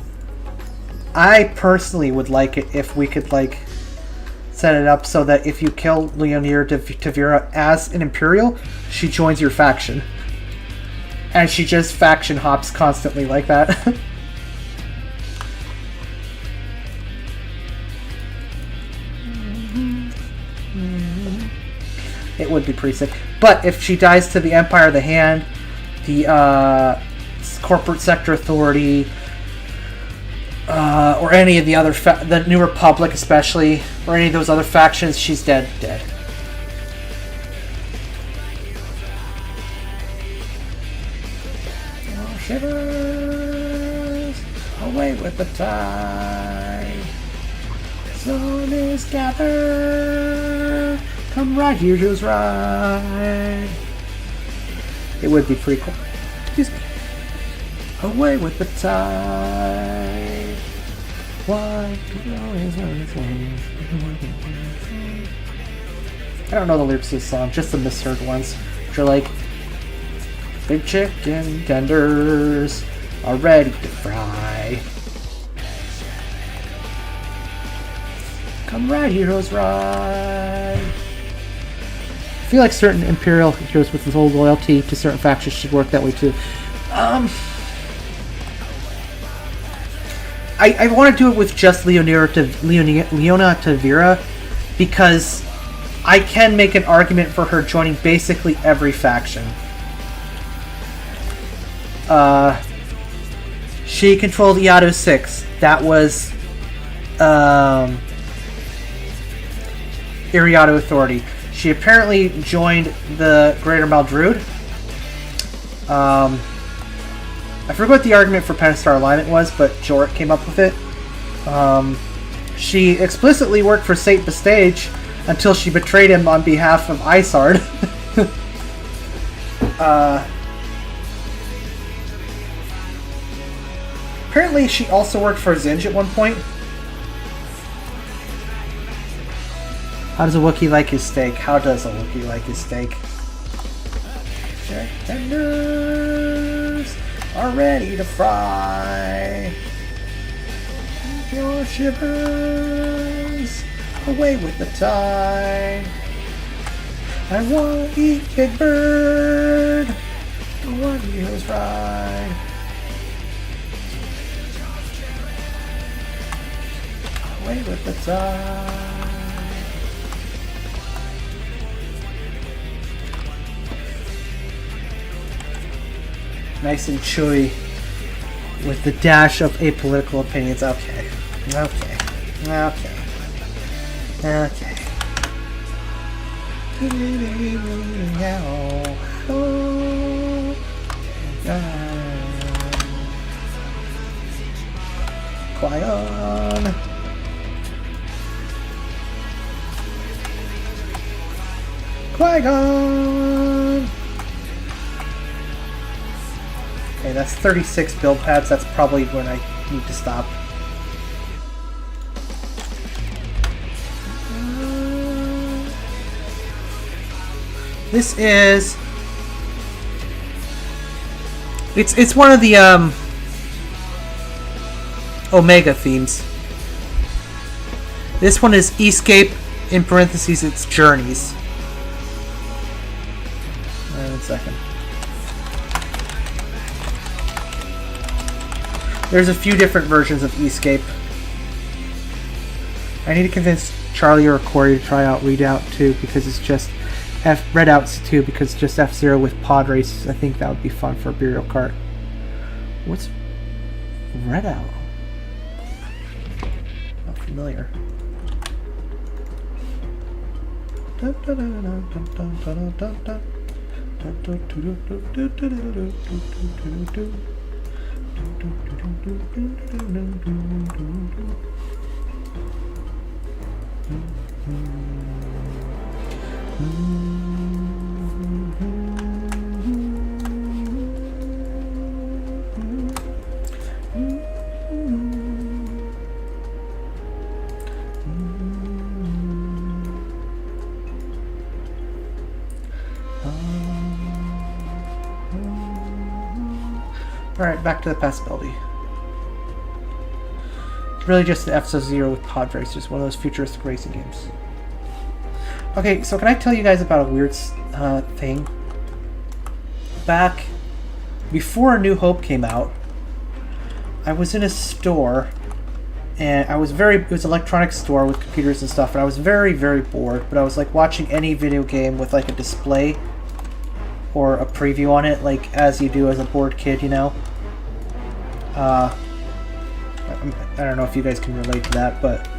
I personally would like it if we could like set it up so that if you kill Leonira Tavira as an Imperial, she joins your faction. And she just faction hops constantly like that. It would be pretty sick. But if she dies to the Empire of the Hand, the Corporate Sector Authority, or any of the other, the New Republic especially, or any of those other factions, she's dead. Oh, shivers, away with the tide. Sun is gathered. Come right here, just right. It would be pretty cool. Excuse me. Away with the tide. Why? I don't know the lyrics to this song, just the misheard ones, which are like, big chicken tenders are ready to fry. Come right, heroes, ride. I feel like certain Imperial heroes with full loyalty to certain factions should work that way too. I want to do it with just Leona Tavira because I can make an argument for her joining basically every faction. She controlled Iato 6. That was Iriato Authority. She apparently joined the Greater Maldrude. I forget what the argument for Pentastar alignment was, but Jorek came up with it. She explicitly worked for Saint Bastage until she betrayed him on behalf of Isard. Apparently she also worked for Zinj at one point. How does a Wookiee like his steak? How does a Wookiee like his steak? Check tenders are ready to fry. Your shivers away with the tide. I want to eat Big Bird. I want to eat his ride. Away with the tide. Nice and chewy. with the dash of apolitical opinions. Okay. Okay. Okay. Okay. Qui-Gon. Qui-Gon. Okay, that's 36 build pads. That's probably when I need to stop. This is... It's one of the Omega themes. This one is Escape, in parentheses, it's Journeys. One second. There's a few different versions of Escape. I need to convince Charlie or Corey to try out Redoubt 2 because it's just Redouts 2 because it's just F-Zero with pod races. I think that would be fun for a Burial Cart. What's Redoubt? Not familiar. Alright, back to the passability. It's really just an F-Zero with pod racers, one of those futuristic racing games. Okay, so can I tell you guys about a weird thing? Back before A New Hope came out, I was in a store, and it was an electronics store with computers and stuff, and I was very, very bored, but I was like watching any video game with like a display or a preview on it, like as you do as a bored kid, you know? I don't know if you guys can relate to that, but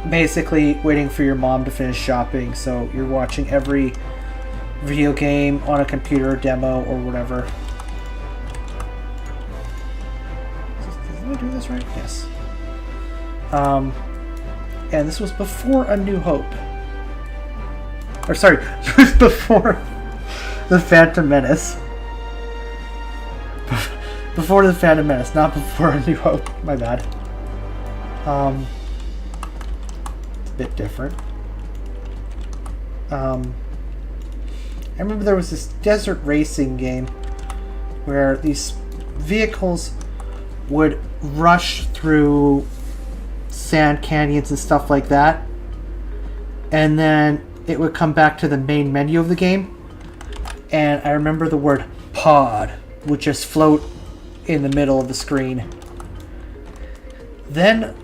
basically waiting for your mom to finish shopping, so you're watching every video game on a computer demo or whatever. Did I do this right? Yes. And this was before A New Hope. Or sorry, it was before The Phantom Menace. Before The Phantom Menace, not before A New Hope. My bad. It's a bit different. I remember there was this desert racing game where these vehicles would rush through sand canyons and stuff like that, and then it would come back to the main menu of the game, and I remember the word pod would just float in the middle of the screen. Then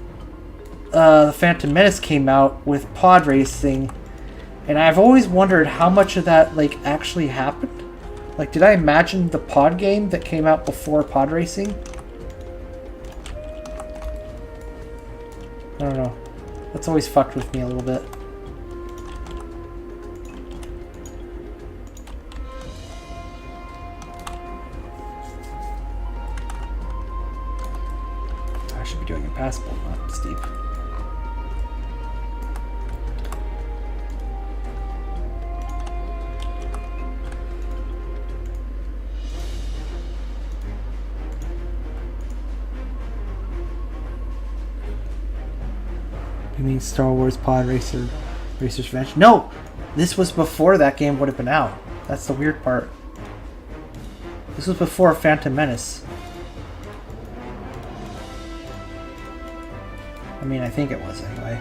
the Phantom Menace came out with pod racing, and I've always wondered how much of that like actually happened. Like, did I imagine the pod game that came out before pod racing? I don't know. That's always fucked with me a little bit. I should be doing impassable, not steep. You mean Star Wars Pod Racer's Revenge? No! This was before that game would have been out. That's the weird part. This was before Phantom Menace. I mean, I think it was anyway.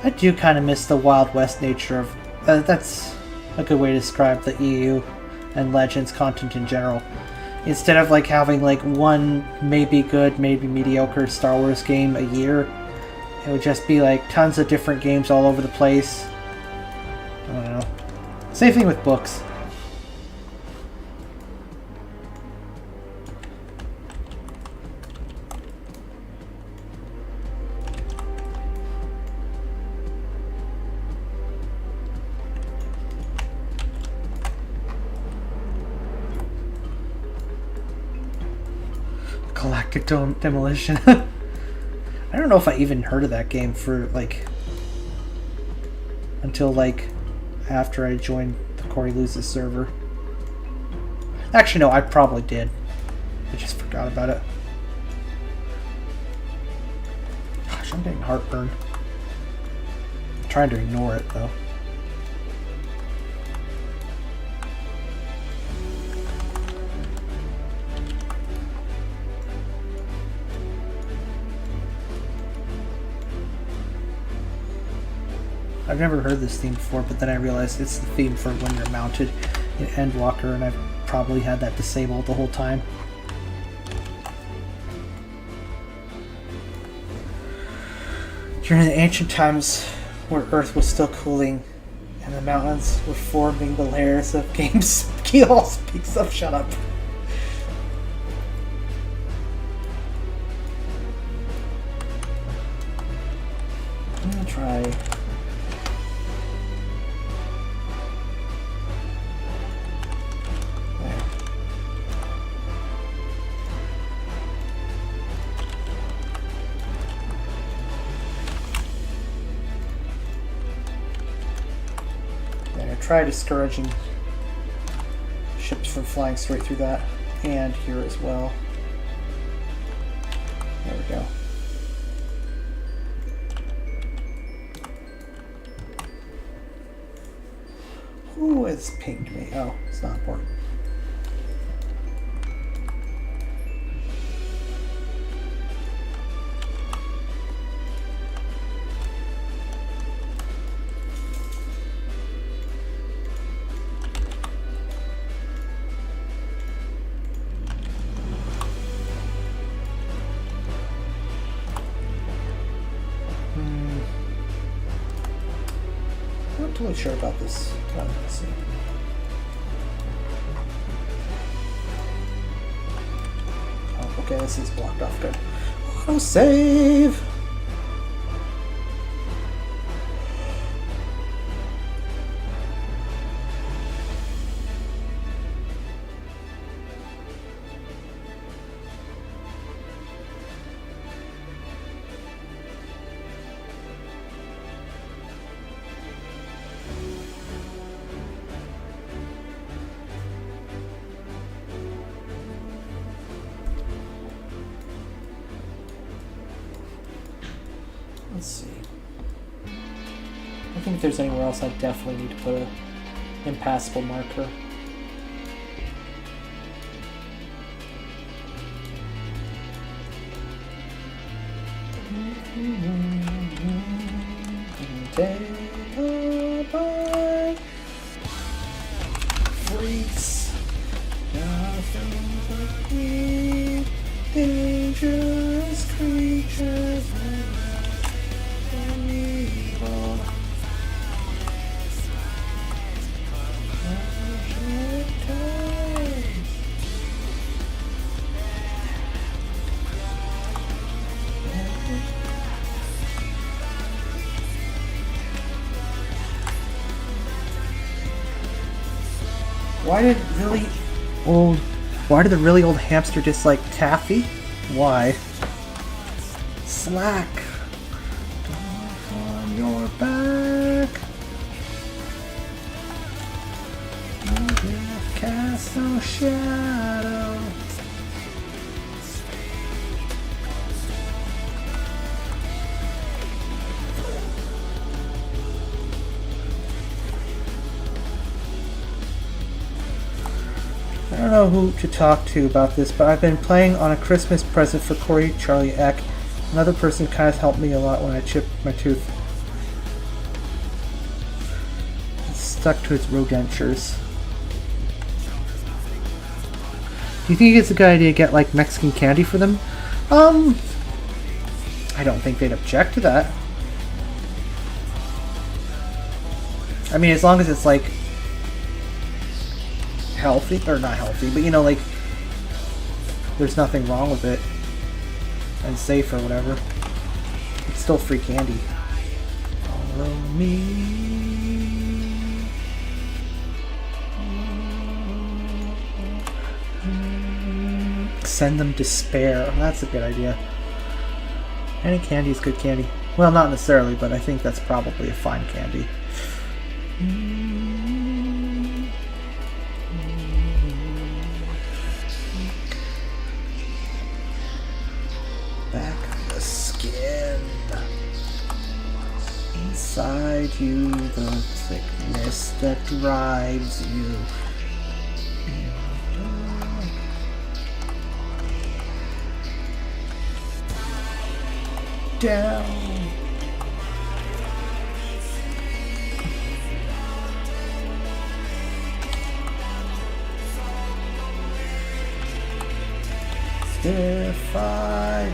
I do kind of miss the Wild West nature of... that's a good way to describe the EU and Legends content in general. Instead of like having like one maybe good, maybe mediocre Star Wars game a year, it would just be like tons of different games all over the place. I don't know. Same thing with books. Galactic Demolition. I don't know if I even heard of that game for like until like after I joined the Corey Loses server. Actually, no, I probably did. I just forgot about it. Gosh, I'm getting heartburn. I'm trying to ignore it though. I've never heard this theme before, but then I realized it's the theme for when you're mounted in Endwalker, and I've probably had that disabled the whole time. During the ancient times where Earth was still cooling and the mountains were forming the layers of games, Keel speaks up, shut up. I'm gonna try... Try discouraging ships from flying straight through that, and here as well. There we go. Ooh, it's pinged me. Oh, it's not important. I'm not totally sure about this. Let's see. Oh, okay, this is blocked off. Good. Auto save. Let's see. I think if there's anywhere else, I definitely need to put an impassable marker. Take a bite, freaks, nothing but we, dangerous creatures. Why did the really old hamster dislike taffy? Why? Slack. On your back. Cast no shadow. I don't know who to talk to about this, but I've been playing on a Christmas present for Corey Charlie Eck. Another person kind of helped me a lot when I chipped my tooth. It's stuck to its rodentures. Do you think it's a good idea to get like Mexican candy for them? I don't think they'd object to that. I mean, as long as it's like healthy, or not healthy, but you know, like there's nothing wrong with it and safe or whatever. It's still free candy. Follow me. Send them despair. Oh, that's a good idea. Any candy is good candy. Well, not necessarily, but I think that's probably a fine candy. Back of the skin. Inside you, the sickness that drives you. Down. If I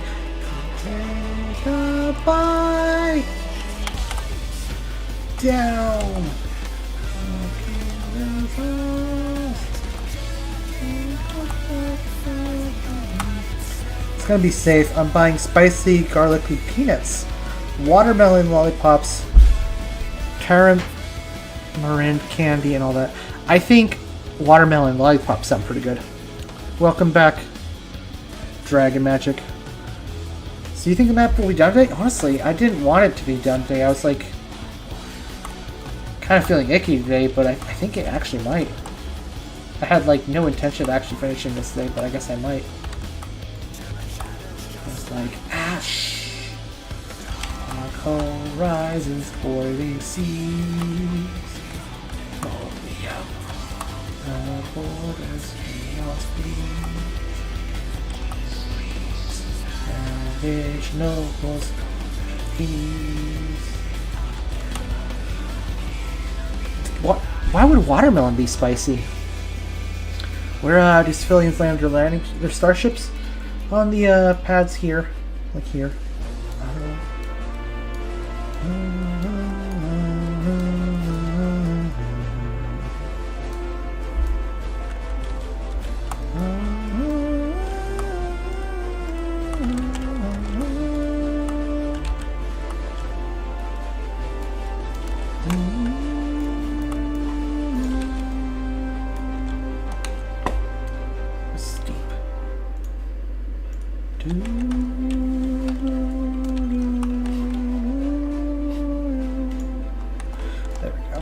could take a bite down. It's gonna be safe. I'm buying spicy garlicky peanuts, watermelon lollipops, tamarind candy, and all that. I think watermelon lollipops sound pretty good. Welcome back, Dragon Magic. So you think the map will be done today? Honestly, I didn't want it to be done today. I was like kind of feeling icky today, but I think it actually might. I had like no intention of actually finishing this today, but I guess I might. I was like, ash, horizons, boiling seas, blow me up, the borders chaos bleeds, savage nobles peace. What? Why would watermelon be spicy? Where do civilians land their landing their starships? On the pads here, like here. There we go.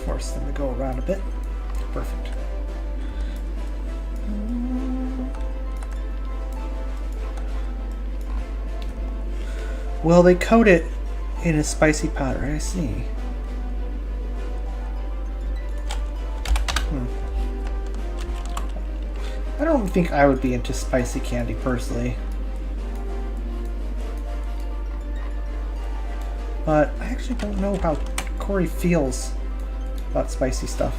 Force them to go around a bit. Perfect. Well, they coat it in a spicy powder. I see. I don't think I would be into spicy candy personally. But I actually don't know how Corey feels about spicy stuff.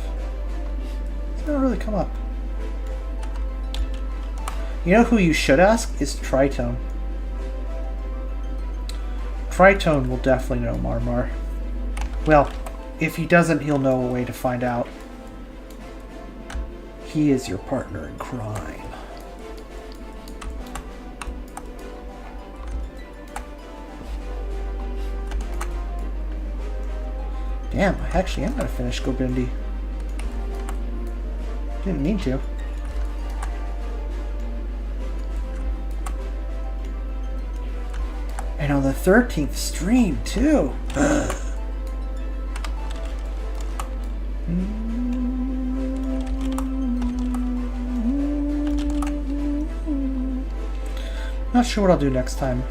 It's not really come up. You know who you should ask is Tritone. Tritone will definitely know Marmar. Well, if he doesn't, he'll know a way to find out. He is your partner in crime. Damn, I actually am gonna finish Gobindi. Didn't mean to. And on the 13th stream, too. Not sure what I'll do next time.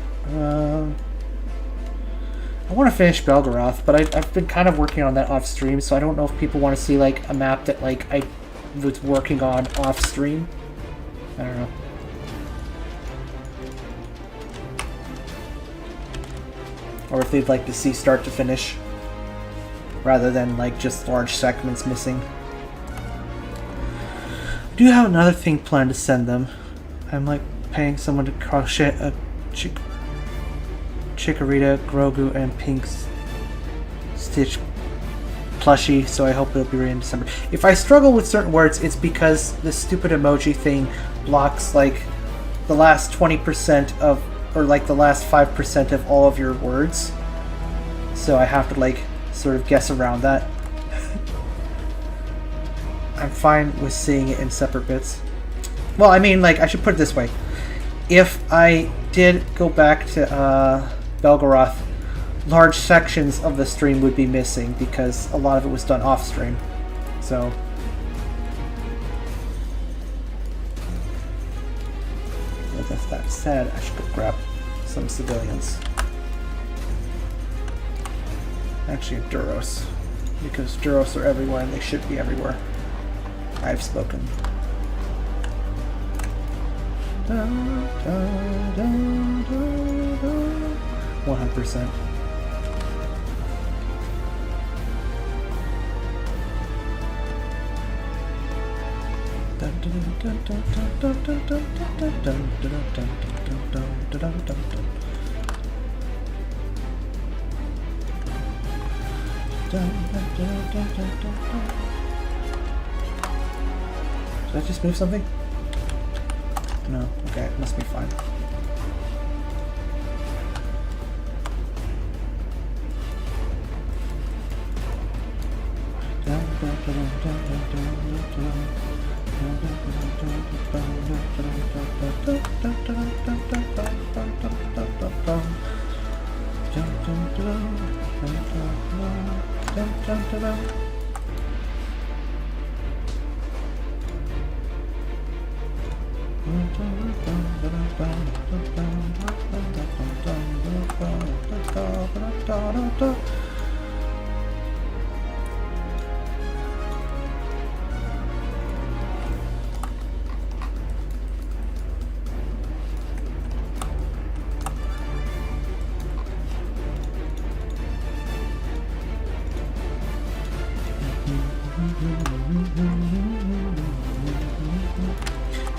I want to finish Belgoroth, but I've been kind of working on that off stream, so I don't know if people want to see like a map that like I was working on off stream. I don't know. Or if they'd like to see start to finish, rather than like just large segments missing. I do have another thing planned to send them. I'm like paying someone to crochet a Chikorita, Grogu, and Pink Stitch plushie, so I hope it'll be ready in December. If I struggle with certain words, it's because the stupid emoji thing blocks like the last 20% of, or like the last 5% of all of your words. So I have to like sort of guess around that. I'm fine with seeing it in separate bits. Well, I mean, like, I should put it this way. If I did go back to Belgoroth, large sections of the stream would be missing because a lot of it was done off stream. So with that said, I should go grab some civilians. Actually, Duros, because Duros are everywhere and they should be everywhere. I've spoken. 100%. Did I just move something? No. Okay, it must be fine.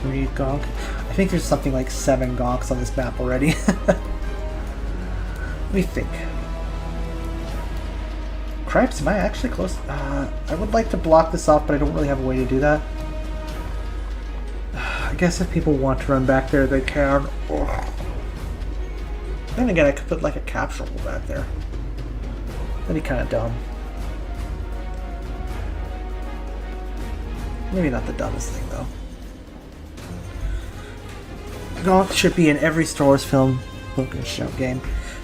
We need Gonk. I think there's something like 7 Gonks on this map already. Let me think. Cripes, am I actually close? I would like to block this off, but I don't really have a way to do that. I guess if people want to run back there, they can. Ugh. Then again, I could put like a capsule back there. That'd be kind of dumb. Maybe not the dumbest thing, though. Gonk should be in every Star Wars film, book, and show game.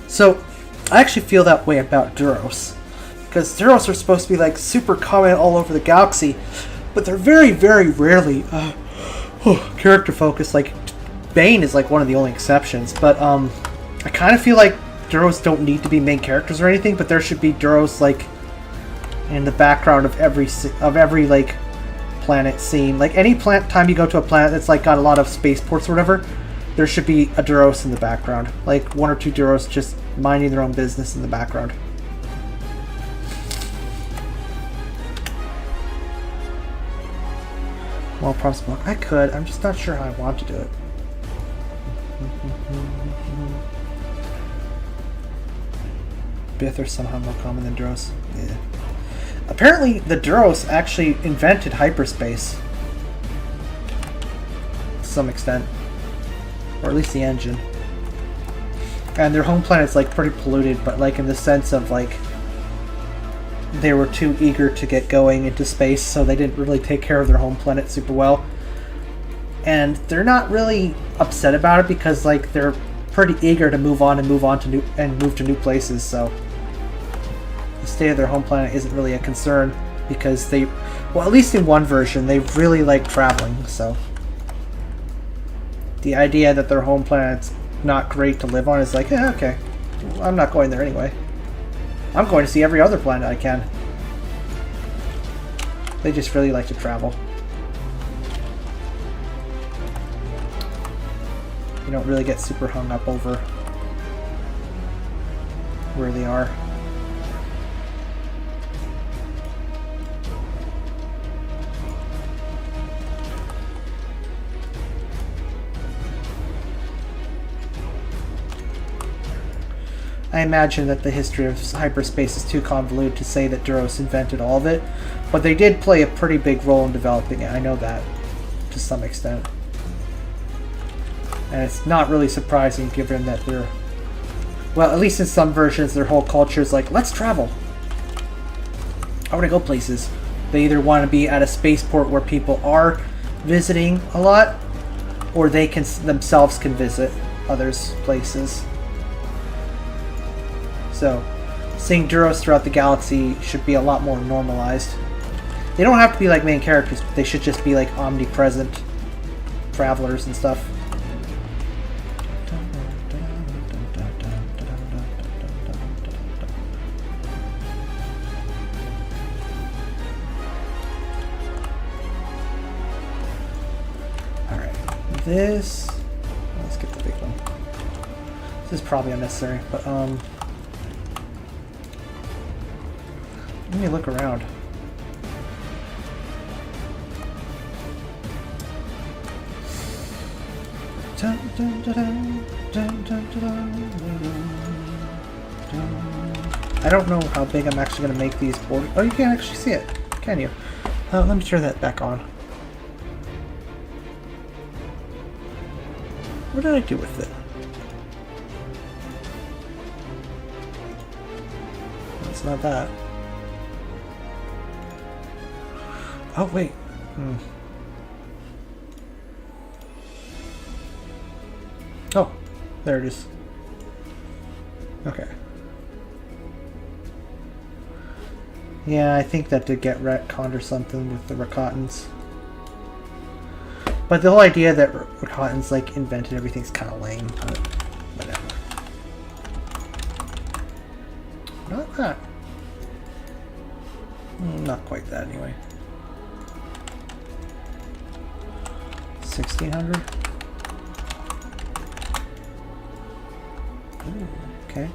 So, I actually feel that way about Duros. Because Duros are supposed to be like super common all over the galaxy, but they're very, very rarely character focused. Like, Bane is like one of the only exceptions, but I kind of feel like Duros don't need to be main characters or anything, but there should be Duros like in the background of every like planet scene. Like any time you go to a planet that's like got a lot of spaceports or whatever, there should be a Duros in the background. Like 1 or 2 Duros just minding their own business in the background. Well, possible. I could. I'm just not sure how I want to do it. Bith are somehow more common than Duros. Yeah. Apparently, the Duros actually invented hyperspace. To some extent. Or at least the engine. And their home planet's like pretty polluted, but like in the sense of like they were too eager to get going into space, so they didn't really take care of their home planet super well. And they're not really upset about it because like they're pretty eager to move on to new places, so the state of their home planet isn't really a concern because they, well, at least in one version, they really like traveling, so the idea that their home planet's not great to live on is like, eh, okay, I'm not going there anyway. I'm going to see every other planet I can. They just really like to travel. You don't really get super hung up over where they are. I imagine that the history of hyperspace is too convoluted to say that Duros invented all of it, but they did play a pretty big role in developing it. I know that to some extent. And it's not really surprising given that they're... Well, at least in some versions, their whole culture is like, let's travel. I want to go places. They either want to be at a spaceport where people are visiting a lot, or they can themselves can visit others' places. So, seeing Duros throughout the galaxy should be a lot more normalized. They don't have to be like main characters, but they should just be like omnipresent travelers and stuff. Alright, this... Let's get the big one. This is probably unnecessary, but let me look around. I don't know how big I'm actually going to make these boards. Oh, you can't actually see it, can you? Let me turn that back on. What did I do with it? It's not that. Oh, wait. Oh, there it is. Okay. Yeah, I think that did get retconned or something with the Rakatans. But the whole idea that Rakatans like invented everything's kind of lame, but whatever. Not that. Not quite that anyway. 1600. Ooh, okay.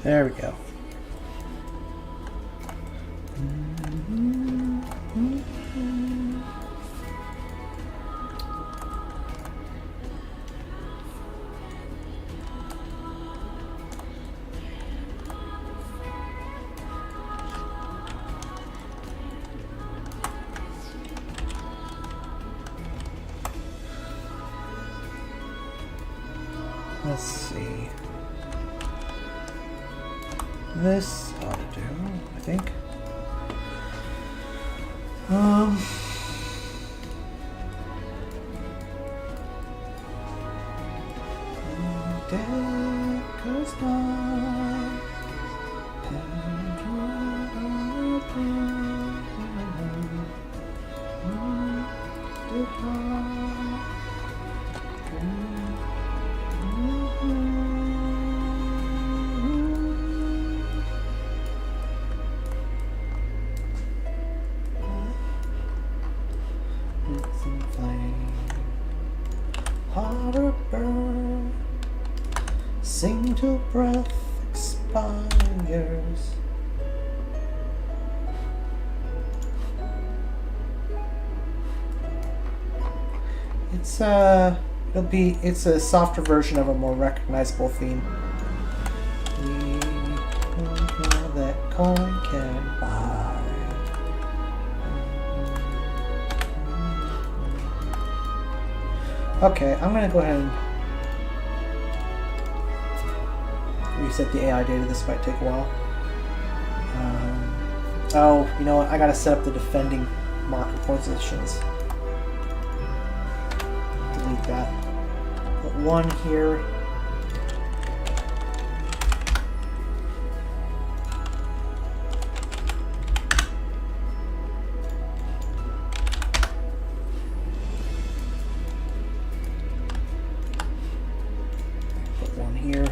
There we go. Let's see. This ought to do, I think. Day goes by. Harder burn, sing till breath expires. It's a softer version of a more recognizable theme. That coin can buy. Okay, I'm gonna go ahead and reset the AI data. This might take a while. Oh, you know what? I gotta set up the defending marker positions. Delete that. Put one here. Put one here.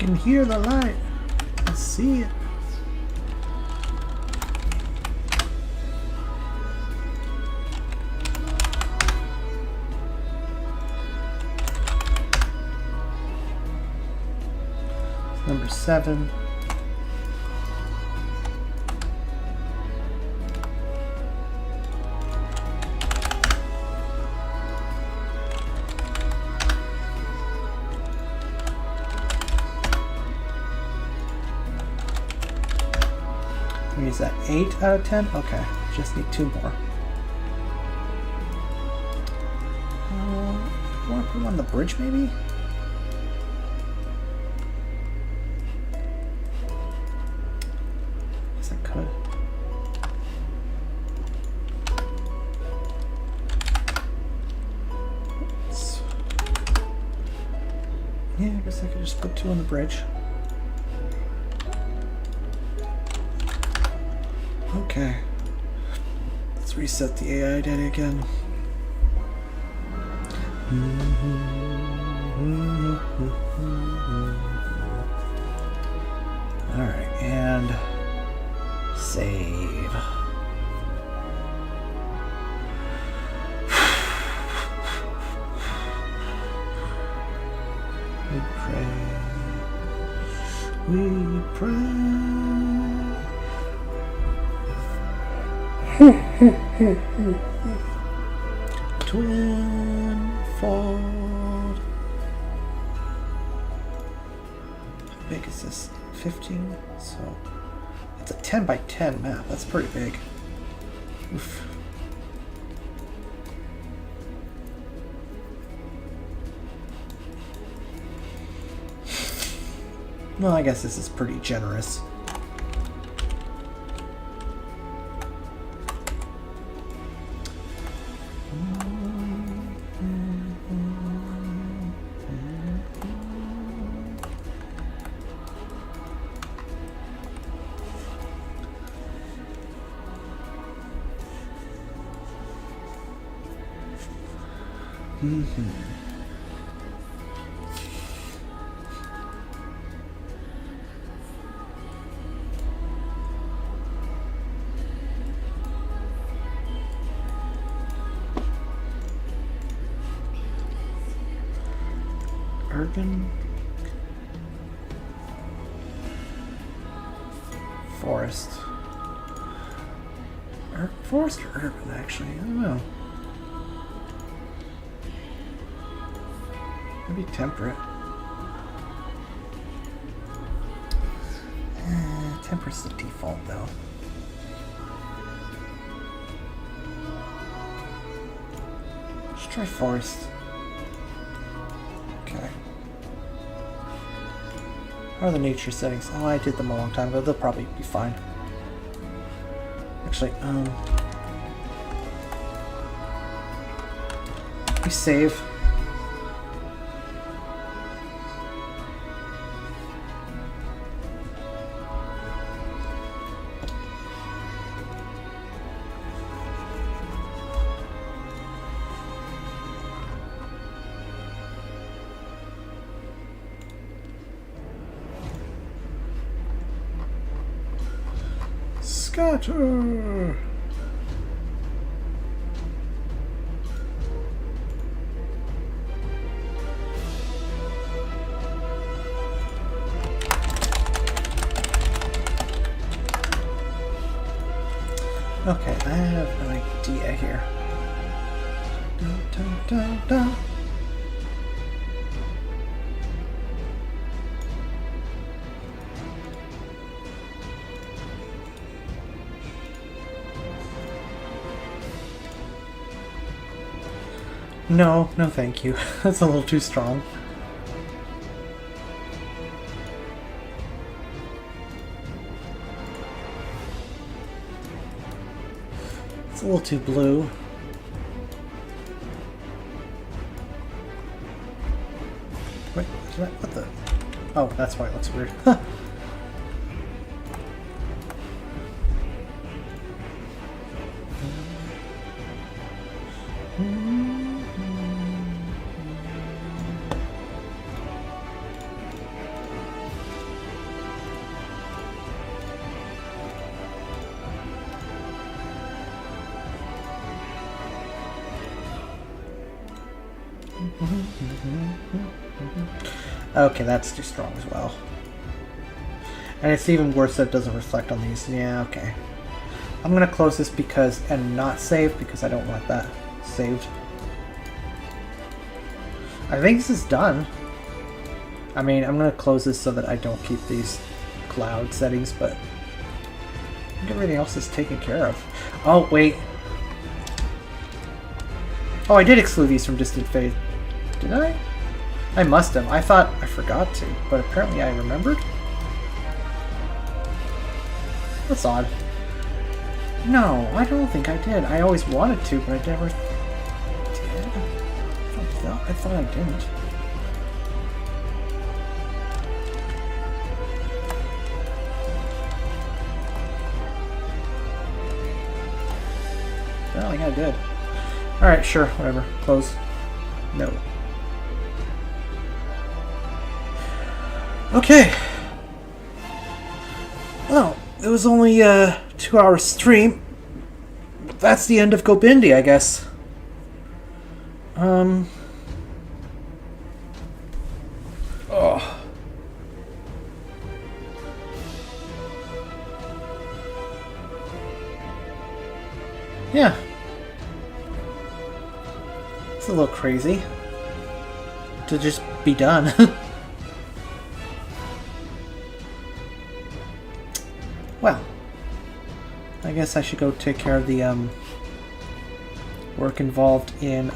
can hear the light. I see it. Number 7. Is that 8 out of 10? Okay, just need 2 more. Want to put them on the bridge, maybe? Guess I could. Oops. Yeah, I guess I could just put 2 on the bridge. Okay, let's reset the AI data again. Alright, and save. We pray. We pray. Twin fold. How big is this? 15? So it's a 10 by 10 map. That's pretty big. Oof. Well, I guess this is pretty generous. Urban forest. Forest or urban, actually? I don't know. Maybe temperate. Temperate's the default, though. Let's try forest. Okay. How are the nature settings? Oh, I did them a long time ago. They'll probably be fine. Actually, we save. Scatter! Okay, I have an idea here. Dun, dun, dun, dun. No, no thank you. That's a little too strong. It's a little too blue. Wait, what the? Oh, that's why it looks weird. Okay, that's too strong as well. And it's even worse that it doesn't reflect on these. Yeah, okay. I'm gonna close this and not save because I don't want that saved. I think this is done. I mean, I'm gonna close this so that I don't keep these cloud settings, but I think everything else is taken care of. Oh, wait. Oh, I did exclude these from distant phase. Did I? I must have. I thought I forgot to, but apparently I remembered. That's odd. No, I don't think I did. I always wanted to, but I never did. I thought I didn't. I don't think I did. Alright, sure, whatever. Close. No. Okay. Well, it was only a 2-hour stream. That's the end of Gobindi, I guess. Oh. Yeah. It's a little crazy to just be done. Well, I guess I should go take care of the work involved in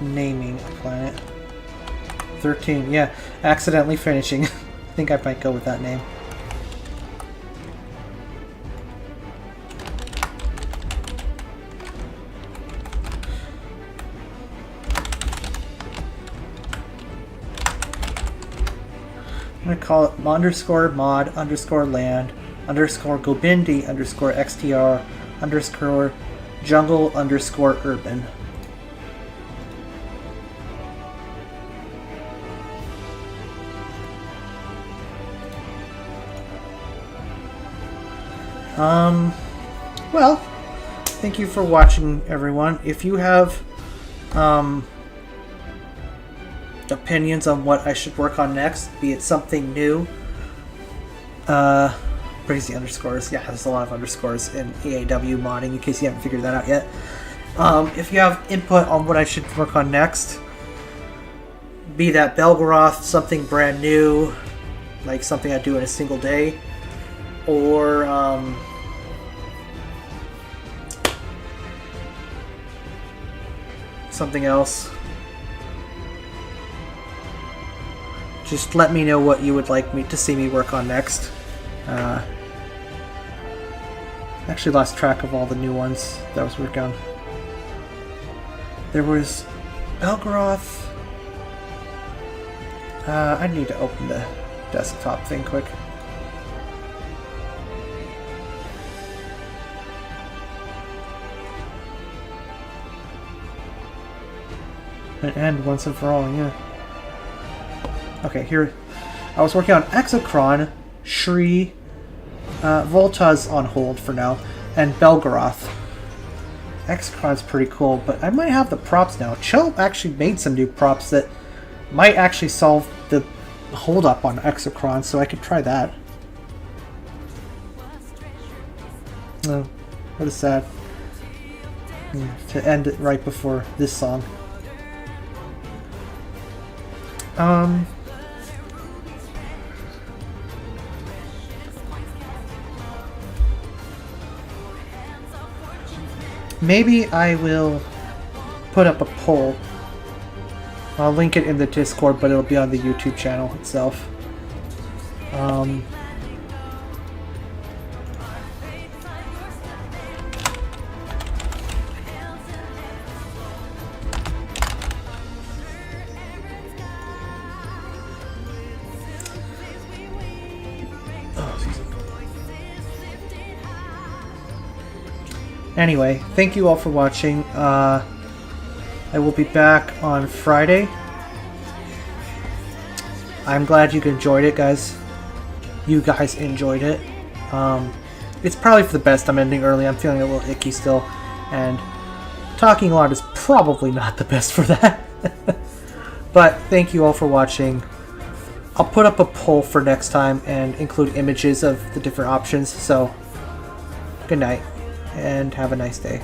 naming a planet. 13, yeah, accidentally finishing. I think I might go with that name. I'm gonna call it _mod _land _Gobindi _xtr _jungle _urban. Well, thank you for watching, everyone. If you have opinions on what I should work on next, be it something new, crazy underscores. Yeah, there's a lot of underscores in EAW modding, in case you haven't figured that out yet. If you have input on what I should work on next, be that Belgoroth, something brand new, like something I do in a single day, or something else, just let me know what you would like me to see me work on next. Actually lost track of all the new ones that I was working on. There was Belgoroth. I need to open the desktop thing quick. And end once and for all, yeah. Okay, here. I was working on Exocron, Shri, Volta's on hold for now, and Belgoroth. Exocron's pretty cool, but I might have the props now. Chill actually made some new props that might actually solve the hold-up on Exocron, so I could try that. Oh, what a sad. To end it right before this song. Maybe I will put up a poll. I'll link it in the Discord, but it'll be on the YouTube channel itself. Anyway, thank you all for watching. I will be back on Friday. I'm glad you enjoyed it, guys. You guys enjoyed it. it's probably for the best I'm ending early. I'm feeling a little icky still, and talking a lot is probably not the best for that. But thank you all for watching. I'll put up a poll for next time and include images of the different options. So good night and have a nice day.